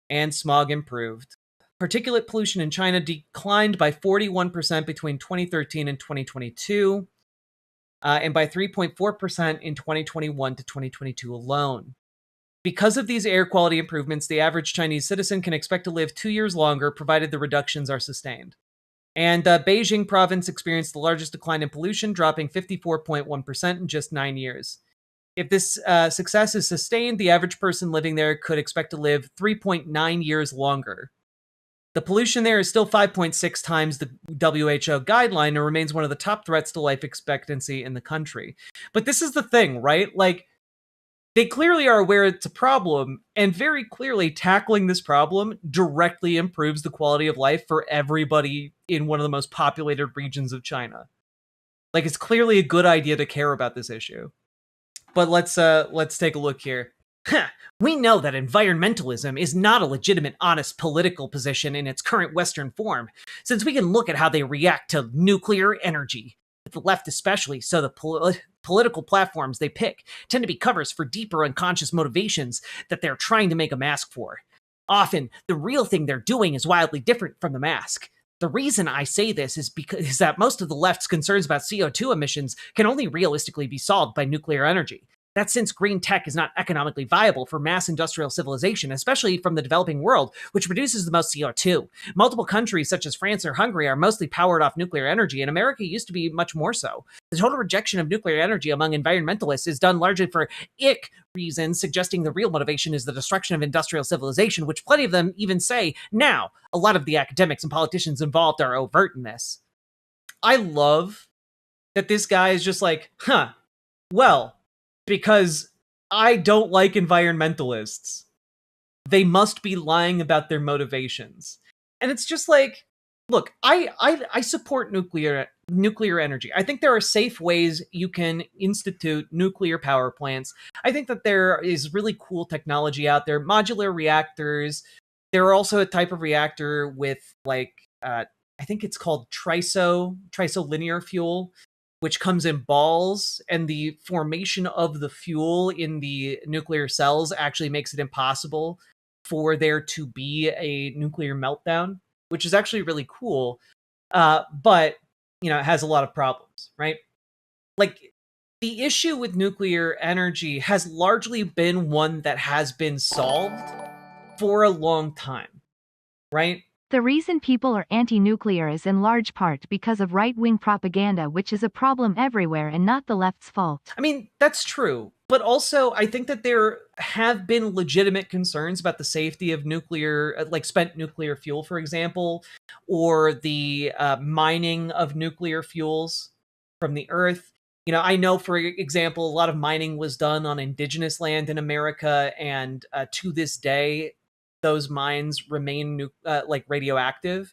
and smog improved. Particulate pollution in China declined by 41% between 2013 and 2022. And by 3.4% in 2021 to 2022 alone. Because of these air quality improvements, the average Chinese citizen can expect to live 2 years longer, provided the reductions are sustained. And Beijing province experienced the largest decline in pollution, dropping 54.1% in just 9 years. If this success is sustained, the average person living there could expect to live 3.9 years longer. The pollution there is still 5.6 times the WHO guideline and remains one of the top threats to life expectancy in the country. But this is the thing, right? Like, they clearly are aware it's a problem, and very clearly tackling this problem directly improves the quality of life for everybody in one of the most populated regions of China. Like, it's clearly a good idea to care about this issue. But let's take a look here. We know that environmentalism is not a legitimate, honest political position in its current Western form, since we can look at how they react to nuclear energy. The left especially, so the political platforms they pick tend to be covers for deeper unconscious motivations that they're trying to make a mask for. Often, the real thing they're doing is wildly different from the mask. The reason I say this is because that most of the left's concerns about CO2 emissions can only realistically be solved by nuclear energy. That's since green tech is not economically viable for mass industrial civilization, especially from the developing world, which produces the most CO2. Multiple countries, such as France or Hungary, are mostly powered off nuclear energy, and America used to be much more so. The total rejection of nuclear energy among environmentalists is done largely for ick reasons, suggesting the real motivation is the destruction of industrial civilization, which plenty of them even say now. A lot of the academics and politicians involved are overt in this. I love that this guy is just like, well, because I don't like environmentalists. They must be lying about their motivations. And it's just like, look, I support nuclear energy. I think there are safe ways you can institute nuclear power plants. I think that there is really cool technology out there, modular reactors. There are also a type of reactor with like, I think it's called trisolinear fuel, which comes in balls, and the formation of the fuel in the nuclear cells actually makes it impossible for there to be a nuclear meltdown, which is actually really cool. But, it has a lot of problems, right? Like, the issue with nuclear energy has largely been one that has been solved for a long time, right? The reason people are anti-nuclear is in large part because of right-wing propaganda, which is a problem everywhere and not the left's fault. I mean, that's true. But also, I think that there have been legitimate concerns about the safety of nuclear, like spent nuclear fuel, for example, or the mining of nuclear fuels from the earth. I know, for example, a lot of mining was done on indigenous land in America, and to this day, those mines remain radioactive.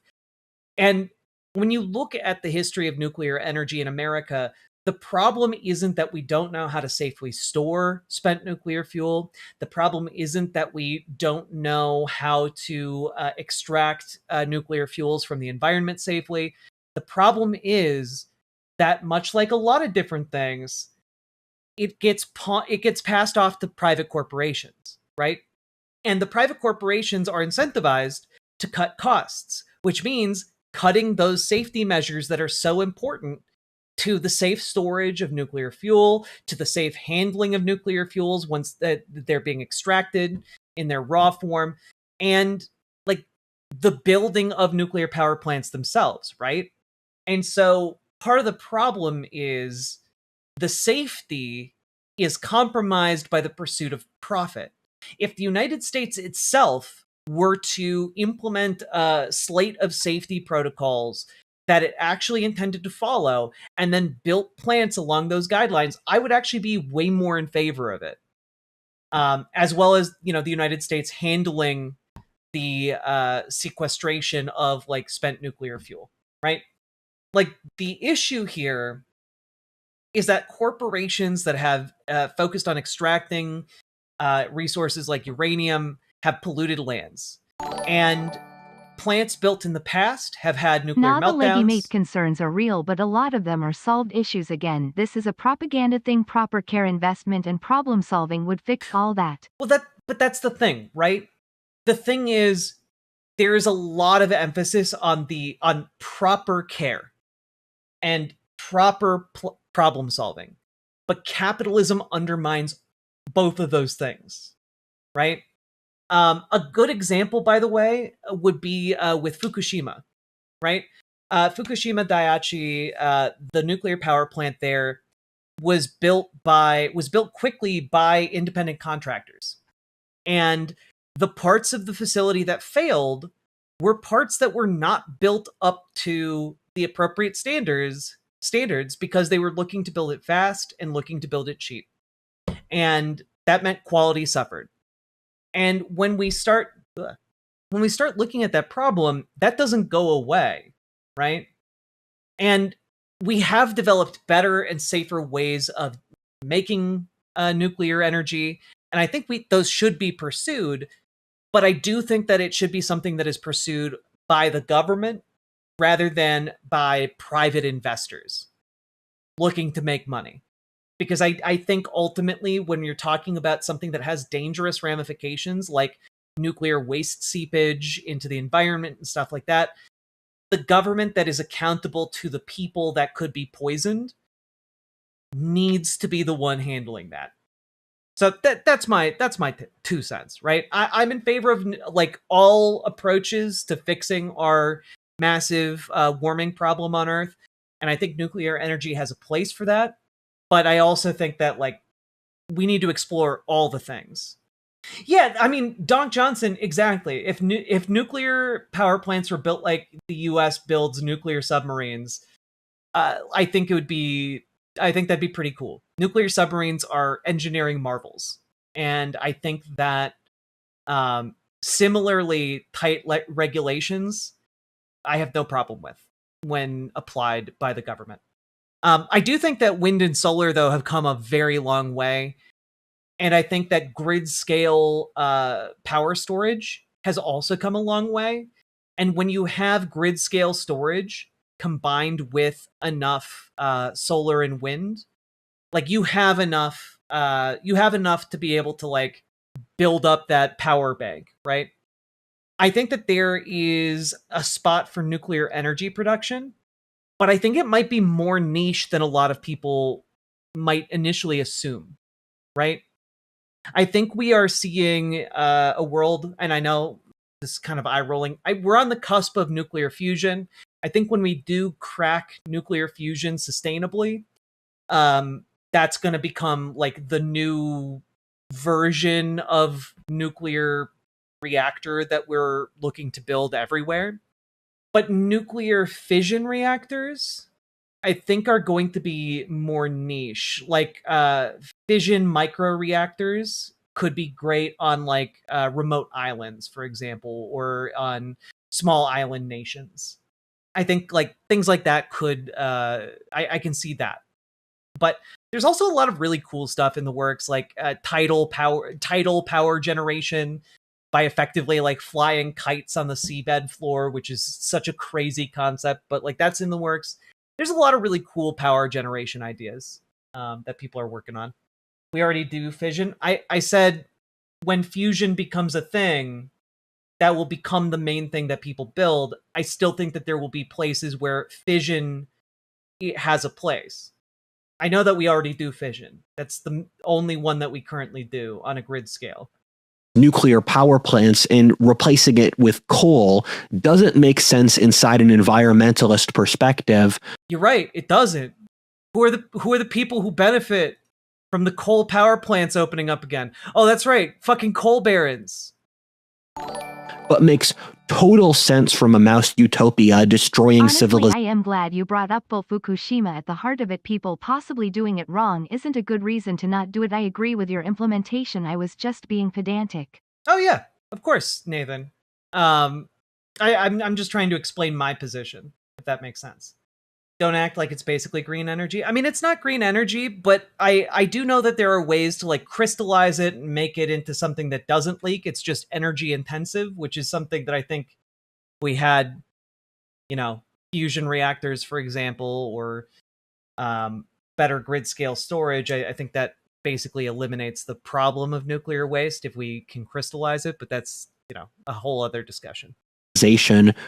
And when you look at the history of nuclear energy in America, the problem isn't that we don't know how to safely store spent nuclear fuel. The problem isn't that we don't know how to extract nuclear fuels from the environment safely. The problem is that, much like a lot of different things, it gets passed off to private corporations, right? And the private corporations are incentivized to cut costs, which means cutting those safety measures that are so important to the safe storage of nuclear fuel, to the safe handling of nuclear fuels once that they're being extracted in their raw form, and like the building of nuclear power plants themselves, right? And so part of the problem is the safety is compromised by the pursuit of profit. If the United States itself were to implement a slate of safety protocols that it actually intended to follow and then built plants along those guidelines, I would actually be way more in favor of it. As well as, the United States handling the sequestration of like spent nuclear fuel, right? Like the issue here is that corporations that have focused on extracting resources like uranium have polluted lands. And plants built in the past have had nuclear Nah, the meltdowns. legimate concerns are real, but a lot of them are solved issues again. This is a propaganda thing. Proper care, investment, and problem solving would fix all that. Well, but that's the thing, right? The thing is, there is a lot of emphasis on proper care and proper problem solving, but capitalism undermines both of those things, right? A good example, by the way, would be with Fukushima, right? Fukushima Daiichi, the nuclear power plant there, was built quickly by independent contractors, and the parts of the facility that failed were parts that were not built up to the appropriate standards because they were looking to build it fast and looking to build it cheap, and that meant quality suffered. And when we start looking at that problem, that doesn't go away, right? And we have developed better and safer ways of making nuclear energy, and I think those should be pursued. But I do think that it should be something that is pursued by the government rather than by private investors looking to make money. Because I think ultimately, when you're talking about something that has dangerous ramifications like nuclear waste seepage into the environment and stuff like that, the government that is accountable to the people that could be poisoned needs to be the one handling that. So that's my 2 cents, right? I'm in favor of like all approaches to fixing our massive warming problem on Earth, and I think nuclear energy has a place for that. But I also think that like we need to explore all the things. Yeah, I mean, Doc Johnson, exactly. If nuclear power plants were built like the U.S. builds nuclear submarines, I think that'd be pretty cool. Nuclear submarines are engineering marvels, and I think that similarly tight regulations, I have no problem with when applied by the government. I do think that wind and solar, though, have come a very long way. And I think that grid scale power storage has also come a long way. And when you have grid scale storage combined with enough solar and wind, like you have enough to be able to like build up that power bank, right? I think that there is a spot for nuclear energy production, but I think it might be more niche than a lot of people might initially assume, right? I think we are seeing a world, and I know this is kind of eye-rolling, we're on the cusp of nuclear fusion. I think when we do crack nuclear fusion sustainably, that's going to become like the new version of nuclear reactor that we're looking to build everywhere. But nuclear fission reactors, I think, are going to be more niche. Like fission microreactors could be great on like remote islands, for example, or on small island nations. I think like things like that could I can see that. But there's also a lot of really cool stuff in the works, like tidal power generation by effectively like flying kites on the seabed floor, which is such a crazy concept, but like that's in the works. There's a lot of really cool power generation ideas that people are working on. We already do fission. I said when fusion becomes a thing, that will become the main thing that people build. I still think that there will be places where fission it has a place. I know that we already do fission. That's the only one that we currently do on a grid scale. Nuclear power plants and replacing it with coal doesn't make sense inside an environmentalist perspective. You're right, it doesn't. Who are the people who benefit from the coal power plants opening up again? Oh, that's right, fucking coal barons. But makes total sense from a mouse utopia destroying Honestly, civilization. I am glad you brought up Fukushima. At the heart of it, people possibly doing it wrong isn't a good reason to not do it. I agree with your implementation. I was just being pedantic. Oh yeah, of course, Nathan. I'm just trying to explain my position, if that makes sense. Don't act like it's basically green energy. I mean, it's not green energy, but I do know that there are ways to like crystallize it and make it into something that doesn't leak. It's just energy intensive, which is something that I think we had, fusion reactors, for example, or better grid scale storage. I think that basically eliminates the problem of nuclear waste if we can crystallize it, but that's, a whole other discussion.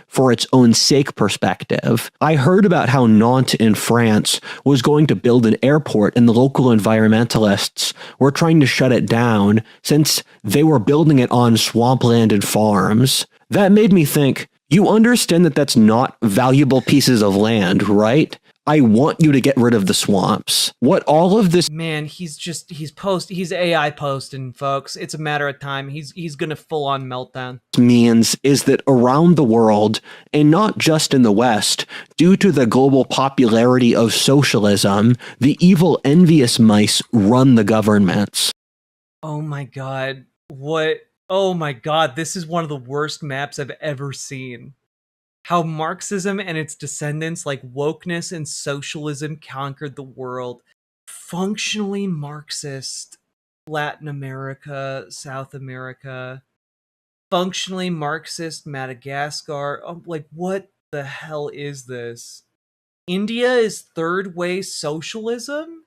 For its own sake perspective. I heard about how Nantes in France was going to build an airport and the local environmentalists were trying to shut it down since they were building it on swampland and farms. That made me think, you understand that that's not valuable pieces of land, right? I want you to get rid of the swamps. What all of this... Man, he's AI posting, folks. It's a matter of time. He's gonna full on meltdown. Means is that around the world, and not just in the West, due to the global popularity of socialism, the evil envious mice run the governments. Oh my god. What? Oh my god, this is one of the worst maps I've ever seen. How Marxism and its descendants like wokeness and socialism conquered the world. Functionally Marxist Latin America, South America. Functionally Marxist Madagascar. Oh, like, what the hell is this? India is third way socialism?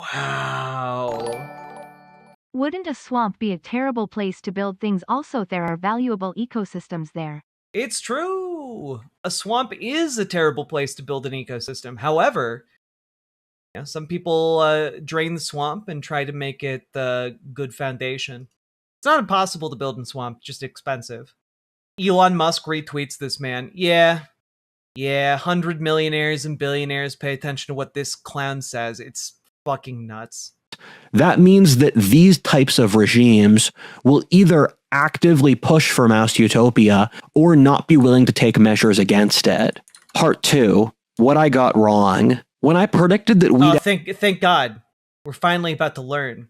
Wow. Wouldn't a swamp be a terrible place to build things? Also, there are valuable ecosystems there. It's true. A swamp is a terrible place to build an ecosystem. However, some people drain the swamp and try to make it the good foundation. It's not impossible to build in swamp, just expensive. Elon Musk retweets this, man. Yeah, 100 millionaires and billionaires pay attention to what this clown says. It's fucking nuts. That means that these types of regimes will either actively push for mouse utopia or not be willing to take measures against it. Part 2, what I got wrong. When I predicted that we'd thank God. We're finally about to learn.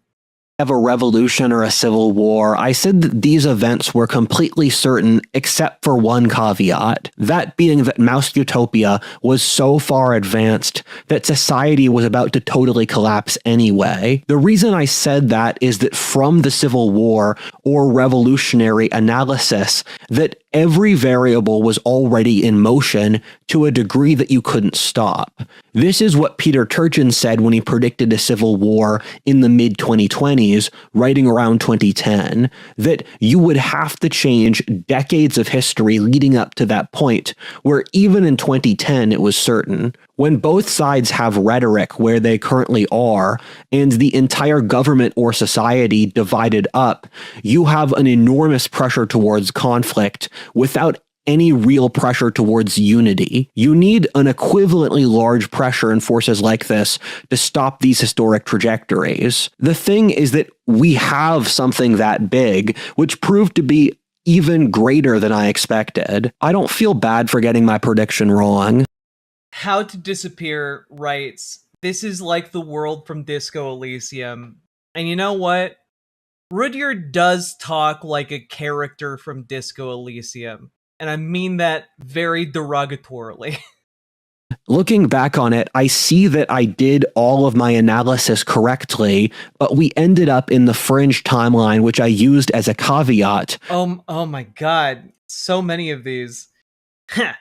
Have a revolution or a civil war, I said that these events were completely certain except for one caveat, that being that mouse utopia was so far advanced that society was about to totally collapse anyway. The reason I said that is that from the Civil War or revolutionary analysis, that every variable was already in motion to a degree that you couldn't stop. This is what Peter Turchin said when he predicted a civil war in the mid-2020s, writing around 2010, that you would have to change decades of history leading up to that point, where even in 2010 it was certain. When both sides have rhetoric where they currently are, and the entire government or society divided up, you have an enormous pressure towards conflict without any real pressure towards unity. You need an equivalently large pressure in forces like this to stop these historic trajectories. The thing is that we have something that big, which proved to be even greater than I expected. I don't feel bad for getting my prediction wrong. How to Disappear writes, "This is like the world from Disco Elysium." And you know what? Rudyard does talk like a character from Disco Elysium. And I mean that very derogatorily. Looking back on it, I see that I did all of my analysis correctly, but we ended up in the fringe timeline, which I used as a caveat. Oh my god. So many of these.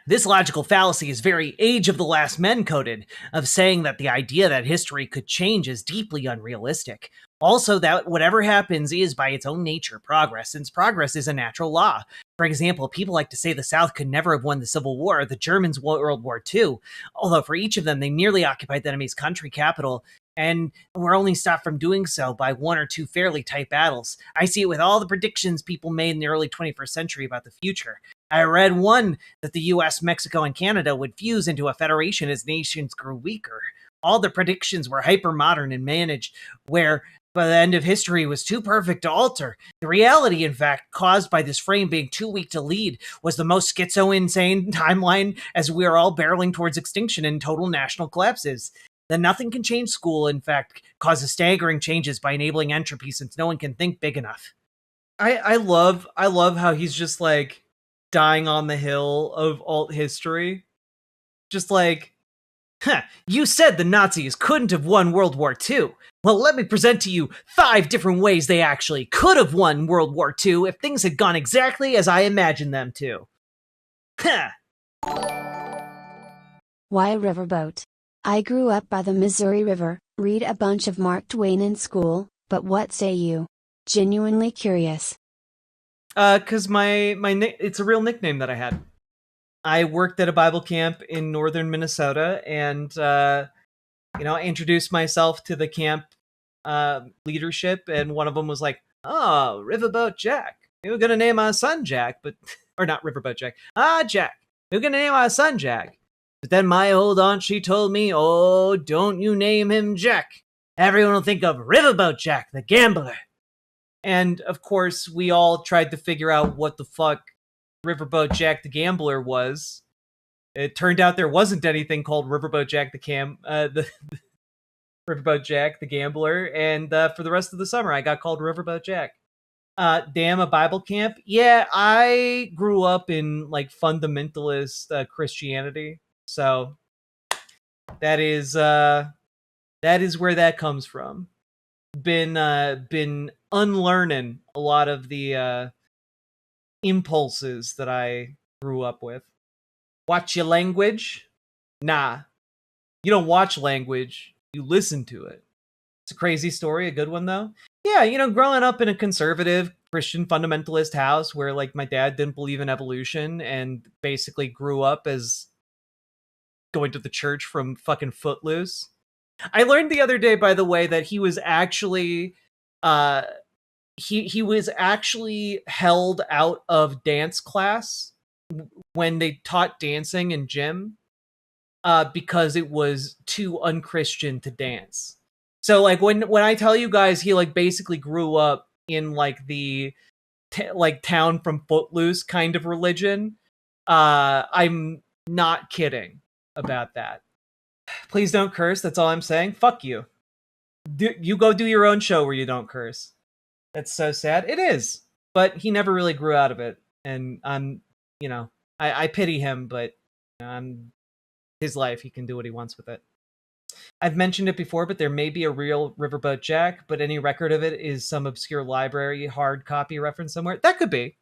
This logical fallacy is very Age of the Last Men coded, of saying that the idea that history could change is deeply unrealistic. Also, that whatever happens is by its own nature progress, since progress is a natural law. For example, people like to say the South could never have won the Civil War, or the Germans World War II, although for each of them, they nearly occupied the enemy's country capital, and were only stopped from doing so by one or two fairly tight battles. I see it with all the predictions people made in the early 21st century about the future. I read one that the US, Mexico, and Canada would fuse into a federation as nations grew weaker. All the predictions were hyper-modern and managed, where by the end of history was too perfect to alter. The reality, in fact, caused by this frame being too weak to lead, was the most schizo-insane timeline as we are all barreling towards extinction and total national collapses. The nothing can change school, in fact, causes staggering changes by enabling entropy since no one can think big enough. I love how he's just like dying on the hill of alt history. Just like, you said the Nazis couldn't have won World War II. Well, let me present to you 5 different ways they actually could have won World War II if things had gone exactly as I imagined them to. Why Riverboat? I grew up by the Missouri River, read a bunch of Mark Twain in school, but what say you? Genuinely curious. 'Cause it's a real nickname that I had. I worked at a Bible camp in northern Minnesota, and I introduced myself to the camp leadership, and one of them was like, "Oh, Riverboat Jack. We were gonna name our son Jack, but or not Riverboat Jack. Jack. We were gonna name our son Jack. But then my old aunt, she told me, oh, don't you name him Jack. Everyone will think of Riverboat Jack, the gambler." And of course, we all tried to figure out what the fuck Riverboat Jack the Gambler was. It turned out there wasn't anything called Riverboat Jack the Riverboat Jack the Gambler, and for the rest of the summer, I got called Riverboat Jack. Damn, a Bible camp? Yeah, I grew up in like fundamentalist Christianity, so that is where that comes from. Been unlearning a lot of the impulses that I grew up with. Watch your language? Nah. You don't watch language, you listen to it. It's a crazy story, a good one though. Yeah, growing up in a conservative Christian fundamentalist house where like my dad didn't believe in evolution and basically grew up as going to the church from fucking Footloose. I learned the other day, by the way, that he was actually he was actually held out of dance class when they taught dancing in gym because it was too unchristian to dance. So like when I tell you guys he like basically grew up in like the town from Footloose kind of religion, I'm not kidding about that. Please don't curse, that's all I'm saying. Fuck you. You go do your own show where you don't curse. That's so sad. It is. But he never really grew out of it. And I'm, I pity him, but I'm his life. He can do what he wants with it. I've mentioned it before, but there may be a real Riverboat Jack, but any record of it is some obscure library hard copy reference somewhere. That could be.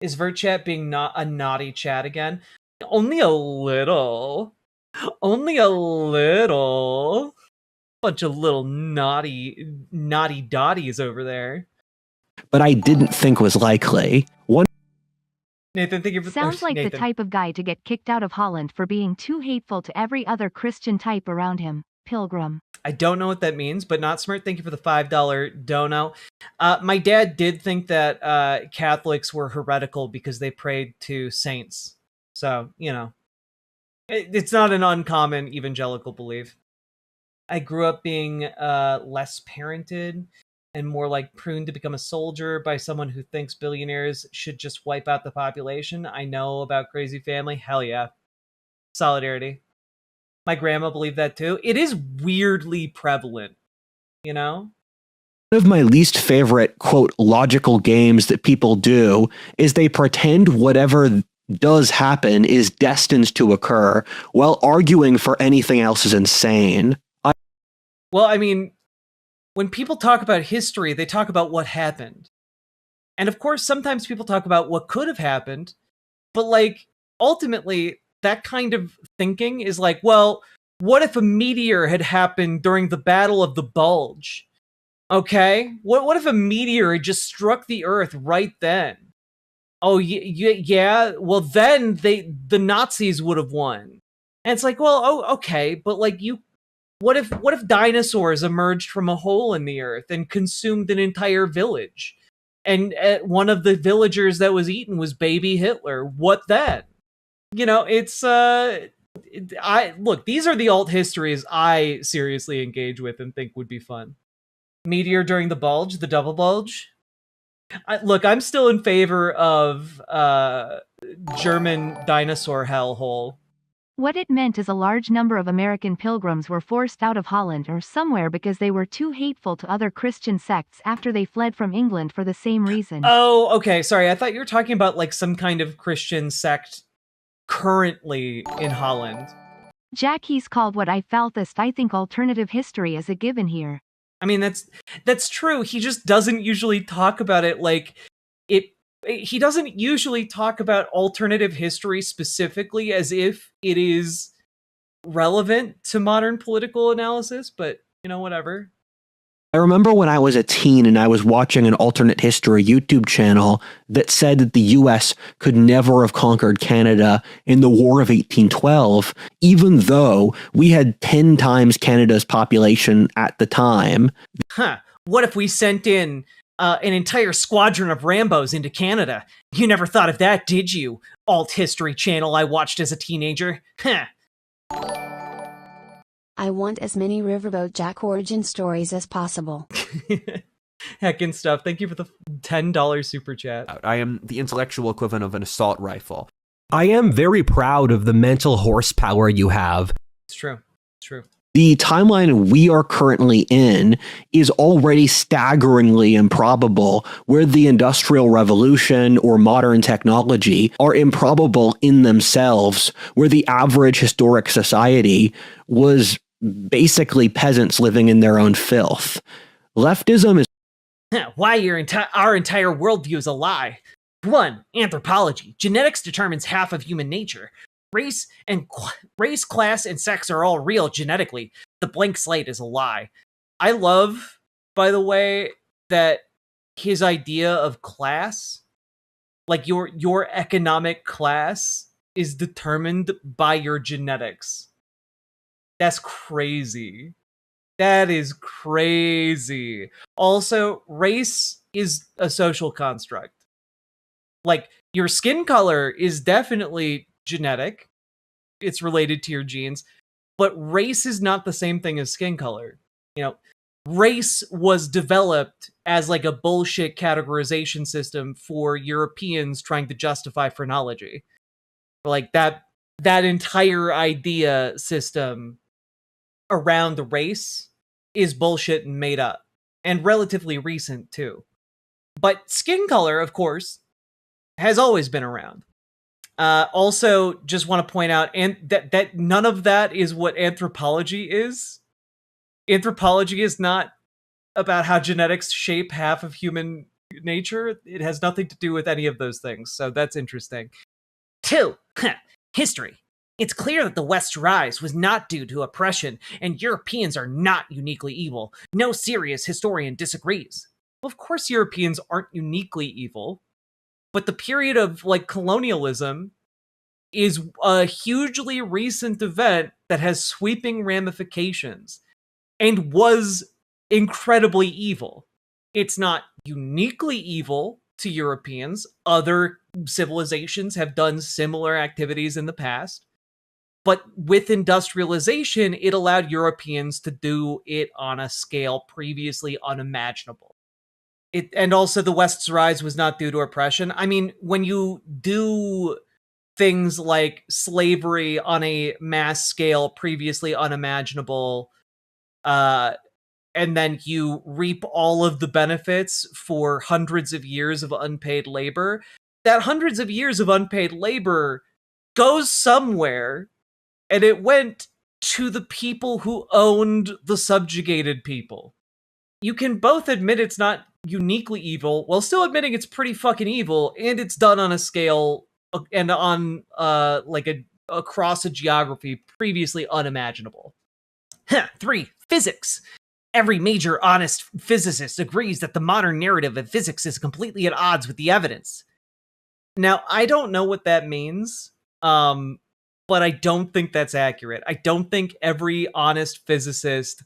Is VertChat being not a naughty chat again? Only a little. Bunch of little naughty dotties over there. But I didn't think was likely. Nathan, thank you for Sounds like Nathan. the type of guy to get kicked out of Holland for being too hateful to every other Christian type around him. Pilgrim. I don't know what that means, but Not Smart, thank you for the $5 dono. My dad did think that Catholics were heretical because they prayed to saints. So, it's not an uncommon evangelical belief. I grew up being less parented and more like pruned to become a soldier by someone who thinks billionaires should just wipe out the population. I know about crazy family. Hell yeah. Solidarity. My grandma believed that too. It is weirdly prevalent, One of my least favorite, quote, logical games that people do is they pretend whatever does happen is destined to occur while arguing for anything else is insane. Well, I mean, when people talk about history, they talk about what happened. And of course, sometimes people talk about what could have happened, but like, ultimately, that kind of thinking is like, well, what if a meteor had happened during the Battle of the Bulge? Okay, what if a meteor had just struck the Earth right then? Oh yeah. Well, then the Nazis would have won. And it's like, well, oh, okay, but like what if dinosaurs emerged from a hole in the earth and consumed an entire village, and one of the villagers that was eaten was baby Hitler? What then? It's I look. These are the alt histories I seriously engage with and think would be fun. Meteor during the bulge, the double bulge. Look, I'm still in favor of German dinosaur hellhole. What it meant is a large number of American pilgrims were forced out of Holland or somewhere because they were too hateful to other Christian sects after they fled from England for the same reason. Oh, okay, sorry. I thought you were talking about like some kind of Christian sect currently in Holland. Jack, he's called Whatifalthist. I think alternative history is a given here. I mean, that's true. He just doesn't usually talk about it like it. He doesn't usually talk about alternative history specifically as if it is relevant to modern political analysis, but whatever. I remember when I was a teen and I was watching an alternate history YouTube channel that said that the US could never have conquered Canada in the War of 1812, even though we had 10 times Canada's population at the time. Huh. What if we sent in an entire squadron of Rambos into Canada? You never thought of that, did you? Alt history channel I watched as a teenager. Huh. I want as many Riverboat Jack origin stories as possible. Heckin' stuff. Thank you for the $10 super chat. I am the intellectual equivalent of an assault rifle. I am very proud of the mental horsepower you have. It's true. It's true. The timeline we are currently in is already staggeringly improbable, where the Industrial Revolution or modern technology are improbable in themselves, where the average historic society was basically peasants living in their own filth. Leftism is why our entire worldview is a lie. 1. Anthropology. Genetics determines half of human nature. Race, class, and sex are all real genetically. The blank slate is a lie. I love, by the way, that his idea of class, like your economic class, is determined by your genetics. That's crazy. That is crazy. Also, race is a social construct. Like, your skin color is definitely genetic. It's related to your genes. But race is not the same thing as skin color. Race was developed as like a bullshit categorization system for Europeans trying to justify phrenology. Like that entire idea system around the race is bullshit and made up, and relatively recent too. But skin color, of course, has always been around. Also, just want to point out that none of that is what anthropology is. Anthropology is not about how genetics shape half of human nature. It has nothing to do with any of those things, so that's interesting. 2. History. It's clear that the West's rise was not due to oppression, and Europeans are not uniquely evil. No serious historian disagrees. Well, of course Europeans aren't uniquely evil, but the period of colonialism is a hugely recent event that has sweeping ramifications and was incredibly evil. It's not uniquely evil to Europeans. Other civilizations have done similar activities in the past. But with industrialization, it allowed Europeans to do it on a scale previously unimaginable. And also the West's rise was not due to oppression. I mean, when you do things like slavery on a mass scale previously unimaginable, and then you reap all of the benefits for hundreds of years of unpaid labor, that hundreds of years of unpaid labor goes somewhere, and it went to the people who owned the subjugated people. You can both admit it's not uniquely evil while still admitting it's pretty fucking evil, and it's done on a scale and on across a geography previously unimaginable. 3. Physics. every major honest physicist agrees that the modern narrative of physics is completely at odds with the evidence. Now, I don't know what that means, but I don't think that's accurate. I don't think every honest physicist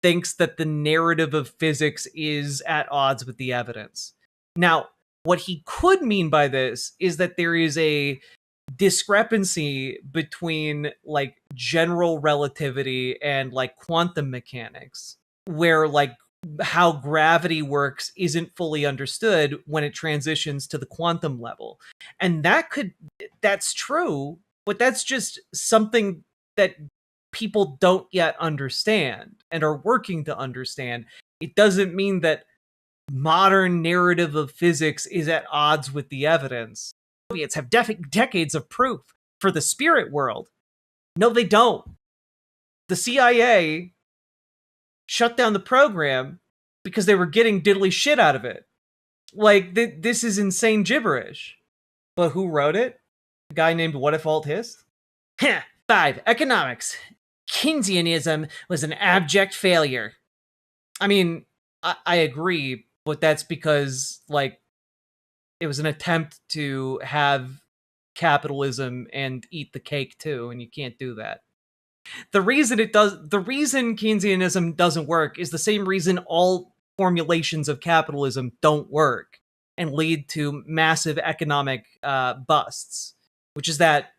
thinks that the narrative of physics is at odds with the evidence. Now, what he could mean by this is that there is a discrepancy between like general relativity and like quantum mechanics, where like how gravity works isn't fully understood when it transitions to the quantum level. And that's true, but that's just something that people don't yet understand and are working to understand. It doesn't mean that modern narrative of physics is at odds with the evidence. Soviets have decades of proof for the spirit world. No, they don't. The CIA shut down the program because they were getting diddly shit out of it. Like, this is insane gibberish. But who wrote it? A guy named Whatifalthist? 5. Economics. Keynesianism was an abject failure. I mean, I agree, but that's because, like, it was an attempt to have capitalism and eat the cake too, and you can't do that. The reason Keynesianism doesn't work is the same reason all formulations of capitalism don't work and lead to massive economic busts, which is that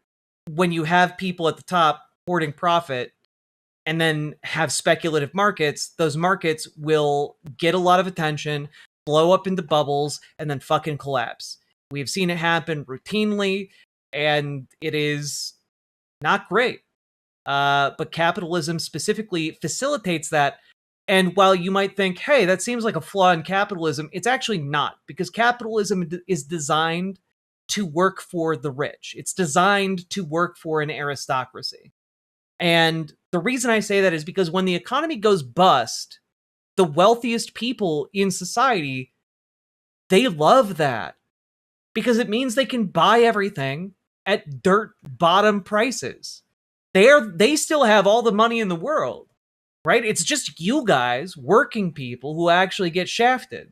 when you have people at the top hoarding profit and then have speculative markets, those markets will get a lot of attention, blow up into bubbles, and then fucking collapse. We've seen it happen routinely, and it is not great. But capitalism specifically facilitates that. And while you might think, hey, that seems like a flaw in capitalism, it's actually not, because capitalism is designed to work for the rich. It's designed to work for an aristocracy. And the reason I say that is because when the economy goes bust, the wealthiest people in society, they love that, because it means they can buy everything at dirt bottom prices. They still have all the money in the world, right? It's just you guys, working people, who actually get shafted.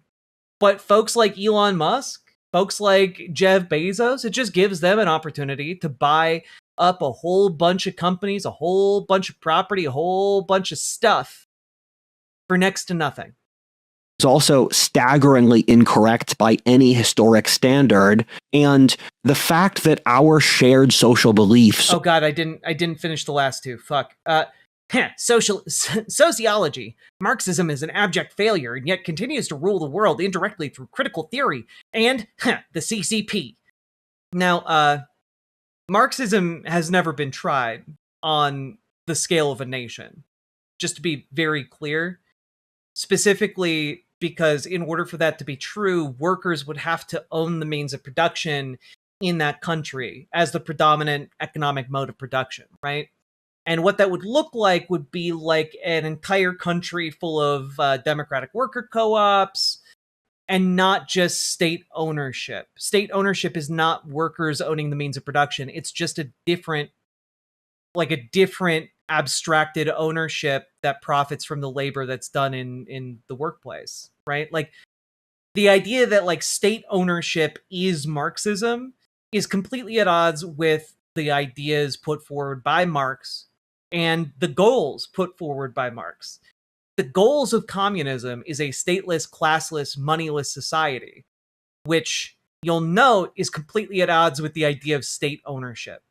But folks like Elon Musk, folks like Jeff Bezos, it just gives them an opportunity to buy up a whole bunch of companies, a whole bunch of property, a whole bunch of stuff for next to nothing. It's also staggeringly incorrect by any historic standard, and the fact that our shared social beliefs— Oh god, I didn't finish the last two. Fuck. Sociology. Marxism is an abject failure and yet continues to rule the world indirectly through critical theory and the CCP. Now, Marxism has never been tried on the scale of a nation. Just to be very clear, specifically because in order for that to be true, workers would have to own the means of production in that country as the predominant economic mode of production, right? And what that would look like would be like an entire country full of democratic worker co-ops, and not just state ownership. State ownership is not workers owning the means of production. It's just a different abstracted ownership that profits from the labor that's done in the workplace, right? Like, the idea that like state ownership is Marxism is completely at odds with the ideas put forward by Marx and the goals put forward by Marx. The goals of communism is a stateless, classless, moneyless society, which you'll note is completely at odds with the idea of state ownership.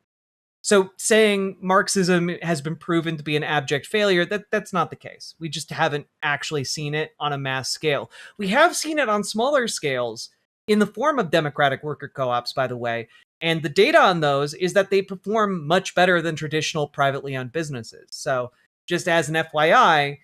So saying Marxism has been proven to be an abject failure, that's not the case. We just haven't actually seen it on a mass scale. We have seen it on smaller scales in the form of democratic worker co-ops, by the way. And the data on those is that they perform much better than traditional privately owned businesses. So just as an FYI,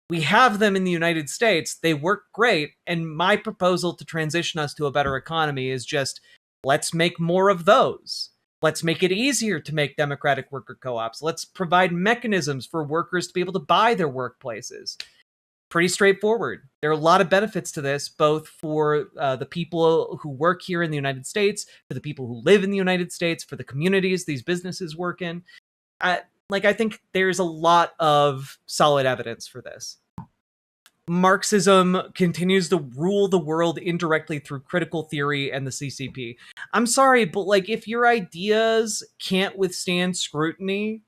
we have them in the United States. They work great. And my proposal to transition us to a better economy is just, let's make more of those. Let's make it easier to make democratic worker co-ops. Let's provide mechanisms for workers to be able to buy their workplaces. Pretty straightforward. There are a lot of benefits to this, both for the people who work here in the United States, for the people who live in the United States, for the communities these businesses work in. I think there's a lot of solid evidence for this. Marxism continues to rule the world indirectly through critical theory and the CCP. I'm sorry, but like if your ideas can't withstand scrutiny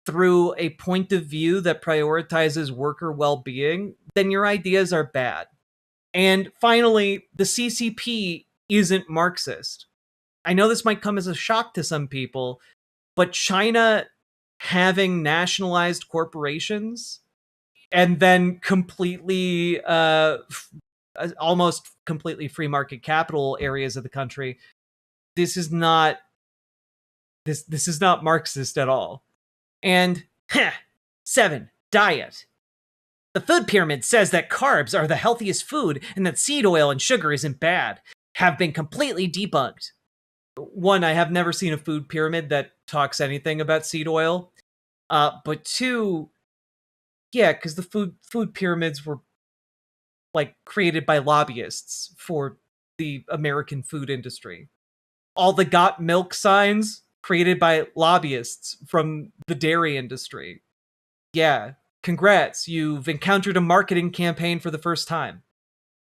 through a point of view that prioritizes worker well-being, then your ideas are bad. And finally, the CCP isn't Marxist. I know this might come as a shock to some people, but China having nationalized corporations and then completely almost completely free market capital areas of the country, this is not Marxist at all. And 7, diet. The food pyramid says that carbs are the healthiest food and that seed oil and sugar isn't bad. Have been completely debunked. 1, I have never seen a food pyramid that talks anything about seed oil. But 2, yeah, because the food pyramids were like created by lobbyists for the American food industry. All the got milk signs created by lobbyists from the dairy industry. Yeah, congrats, you've encountered a marketing campaign for the first time.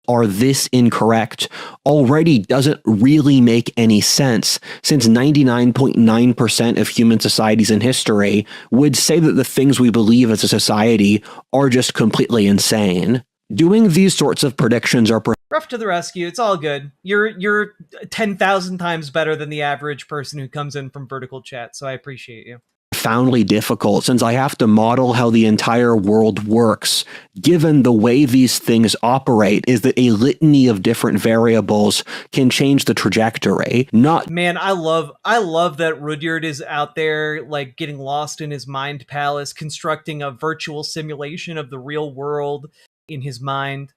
Are this incorrect already doesn't really make any sense, since 99.9% of human societies in history would say that the things we believe as a society are just completely insane. Doing these sorts of predictions are rough to the rescue. It's all good. You're 10,000 times better than the average person who comes in from vertical chat, so I appreciate you. Profoundly difficult, since I have to model how the entire world works, given the way these things operate is that a litany of different variables can change the trajectory. Man, I love that Rudyard is out there like getting lost in his mind palace, constructing a virtual simulation of the real world in his mind.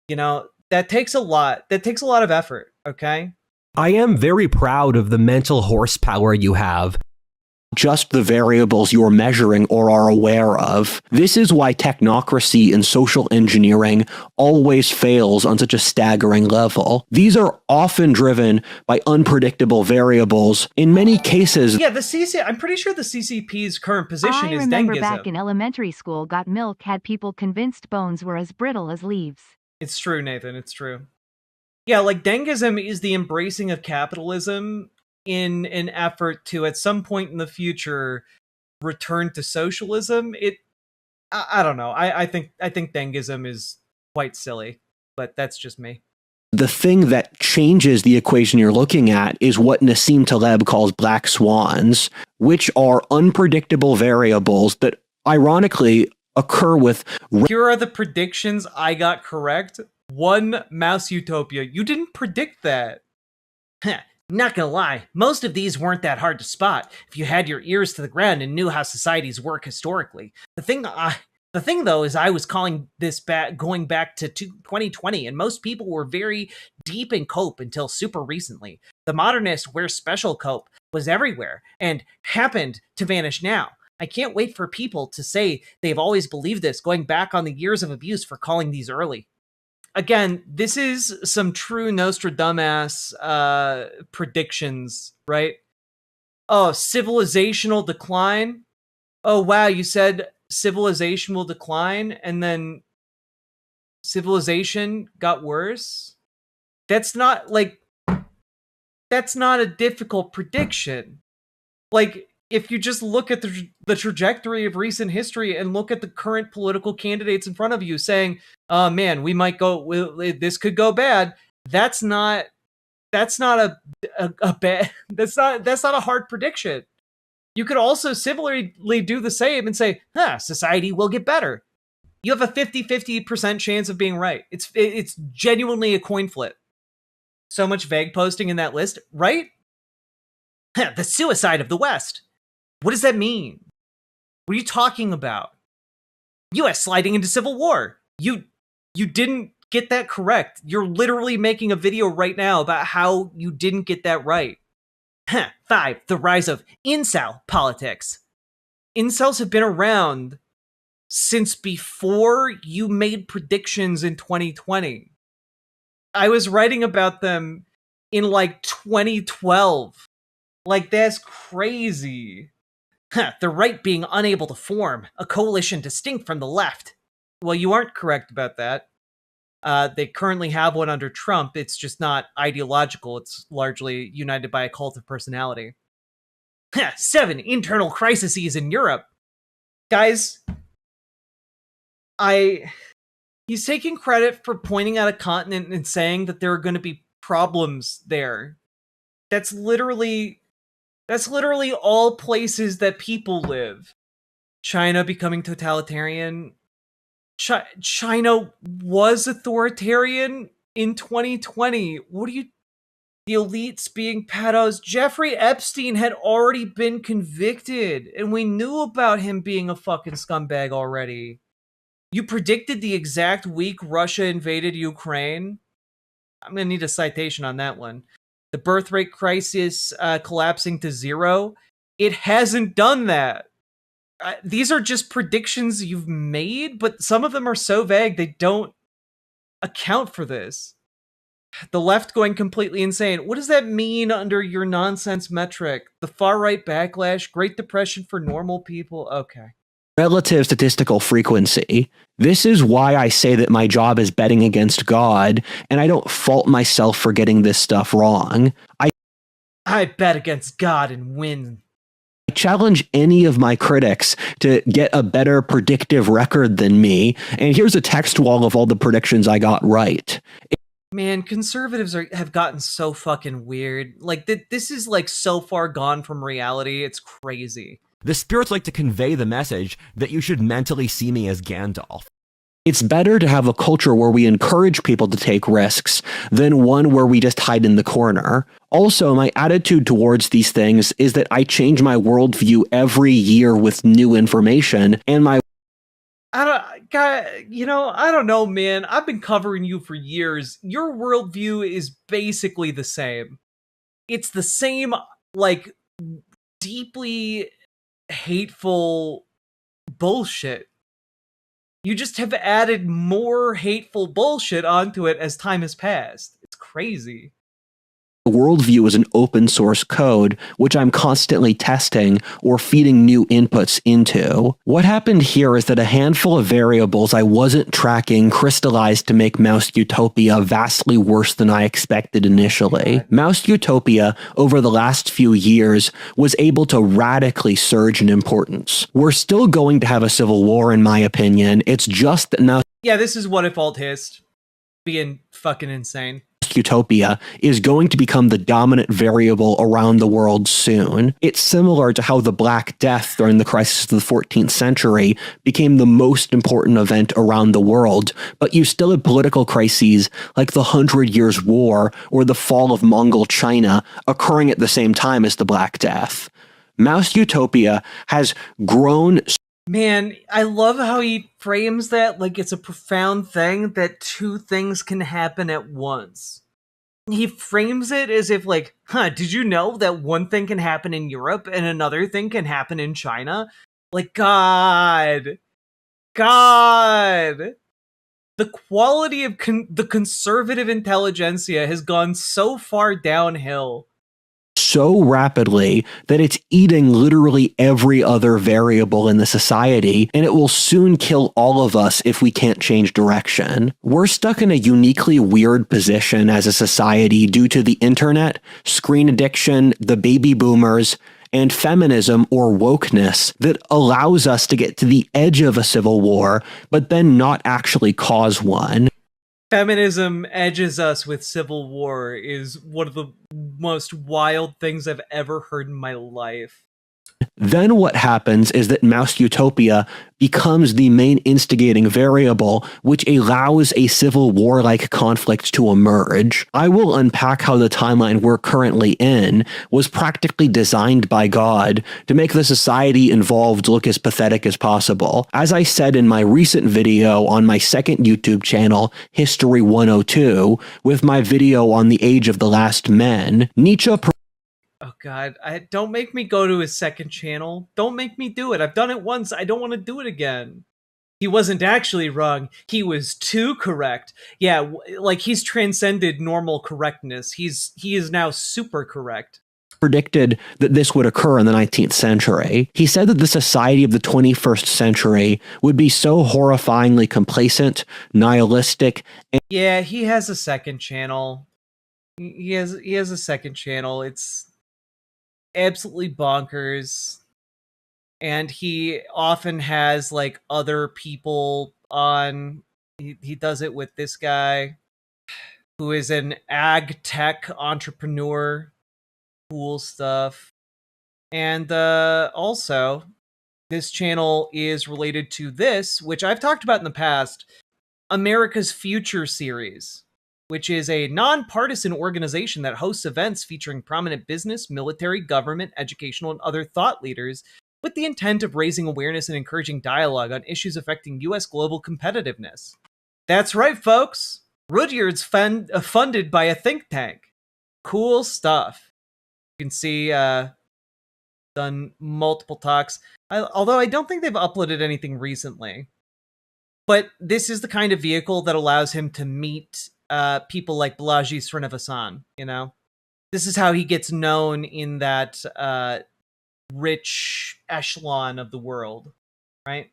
You know, that takes a lot. That takes a lot of effort, okay? I am very proud of the mental horsepower you have. Just the variables you're measuring or are aware of. This is why technocracy and social engineering always fails on such a staggering level. These are often driven by unpredictable variables. In many cases, yeah, I'm pretty sure the CCP's current position is I remember dengism. back in elementary school, got milk had people convinced bones were as brittle as leaves. It's true, Nathan, it's true. Yeah, like dengism is the embracing of capitalism in an effort to, at some point in the future, return to socialism. I don't know. I think dengism is quite silly, but that's just me. The thing that changes the equation you're looking at is what Nassim Taleb calls black swans, which are unpredictable variables that ironically occur with... Here are the predictions I got correct. 1, Mouse Utopia. You didn't predict that. Not gonna lie, most of these weren't that hard to spot if you had your ears to the ground and knew how societies work historically. The thing though is I was calling this going back to 2020, and most people were very deep in cope until super recently. The modernist where special cope was everywhere and happened to vanish now. I can't wait for people to say they've always believed this, going back on the years of abuse for calling these early. Again, this is some true Nostradamus predictions, right? Oh, civilizational decline. Oh, wow, you said civilization will decline, and then civilization got worse? That's not a difficult prediction. Like, if you just look at the trajectory of recent history and look at the current political candidates in front of you saying, oh man, this could go bad. That's not a hard prediction. You could also similarly do the same and say, society will get better. You have a 50-50% chance of being right. It's genuinely a coin flip. So much vague posting in that list, right? The suicide of the West. What does that mean? What are you talking about? US sliding into civil war. You didn't get that correct. You're literally making a video right now about how you didn't get that right. 5. The rise of incel politics. Incels have been around since before you made predictions in 2020. I was writing about them in like 2012. Like, that's crazy. The right being unable to form a coalition distinct from the left. Well, you aren't correct about that. They currently have one under Trump. It's just not ideological. It's largely united by a cult of personality. 7 internal crises in Europe. Guys, he's taking credit for pointing out a continent and saying that there are going to be problems there. That's literally all places that people live. China becoming totalitarian. China was authoritarian in 2020. What are you... The elites being pedos. Jeffrey Epstein had already been convicted, and we knew about him being a fucking scumbag already. You predicted the exact week Russia invaded Ukraine. I'm gonna need a citation on that one. The birth rate crisis collapsing to 0. It hasn't done that. These are just predictions you've made, but some of them are so vague they don't account for this. The left going completely insane. What does that mean under your nonsense metric? The far-right backlash, Great Depression for normal people? Okay. Relative statistical frequency. This is why I say that my job is betting against God, and I don't fault myself for getting this stuff wrong. I bet against God and win. I challenge any of my critics to get a better predictive record than me, and here's a text wall of all the predictions I got right. Man, conservatives have gotten so fucking weird. Like, this is like so far gone from reality, it's crazy. The spirits like to convey the message that you should mentally see me as Gandalf. It's better to have a culture where we encourage people to take risks than one where we just hide in the corner. Also, my attitude towards these things is that I change my worldview every year with new information, and I don't know, man. I've been covering you for years. Your worldview is basically the same. It's the same, like, deeply hateful bullshit. You just have added more hateful bullshit onto it as time has passed. It's crazy. worldview is an open source code, which I'm constantly testing or feeding new inputs into. What happened here is that a handful of variables I wasn't tracking crystallized to make Mouse Utopia vastly worse than I expected initially. Mouse Utopia, over the last few years, was able to radically surge in importance. We're still going to have a civil war, in my opinion. It's just that Mouse Yeah, this is Whatifalthist being fucking insane. Utopia is going to become the dominant variable around the world soon. It's similar to how the Black Death during the crisis of the 14th century became the most important event around the world, but you still have political crises like the 100 Years' War or the fall of Mongol China occurring at the same time as the Black Death. Mouse Utopia has grown. Man, I love how he frames that like it's a profound thing that two things can happen at once. He frames it as if like, did you know that one thing can happen in Europe and another thing can happen in China? Like, God. The quality of the conservative intelligentsia has gone so far downhill. So rapidly that it's eating literally every other variable in the society, and it will soon kill all of us if we can't change direction. We're stuck in a uniquely weird position as a society due to the internet, screen addiction, the baby boomers, and feminism or wokeness that allows us to get to the edge of a civil war, but then not actually cause one. Feminism edges us with civil war is one of the most wild things I've ever heard in my life. Then what happens is that Mouse Utopia becomes the main instigating variable, which allows a civil war-like conflict to emerge. I will unpack how the timeline we're currently in was practically designed by God to make the society involved look as pathetic as possible. As I said in my recent video on my second YouTube channel, History 102, with my video on the Age of the Last Men, Nietzsche... Oh God, don't make me go to his second channel. Don't make me do it. I've done it once. I don't want to do it again. He wasn't actually wrong. He was too correct. Yeah, like he's transcended normal correctness. He is now super correct. predicted that this would occur in the 19th century. He said that the society of the 21st century would be so horrifyingly complacent, nihilistic, and Yeah, he has a second channel. He has a second channel. It's absolutely bonkers. And he often has like other people on. He does it with this guy who is an ag tech entrepreneur. Cool stuff. And also, this channel is related to this, which I've talked about in the past, America's Future series, which is a nonpartisan organization that hosts events featuring prominent business, military, government, educational, and other thought leaders with the intent of raising awareness and encouraging dialogue on issues affecting U.S. global competitiveness. That's right, folks. Rudyard's funded by a think tank. Cool stuff. You can see done multiple talks, although I don't think they've uploaded anything recently. But this is the kind of vehicle that allows him to meet people like Balaji Srinivasan, you know? This is how he gets known in that rich echelon of the world, right?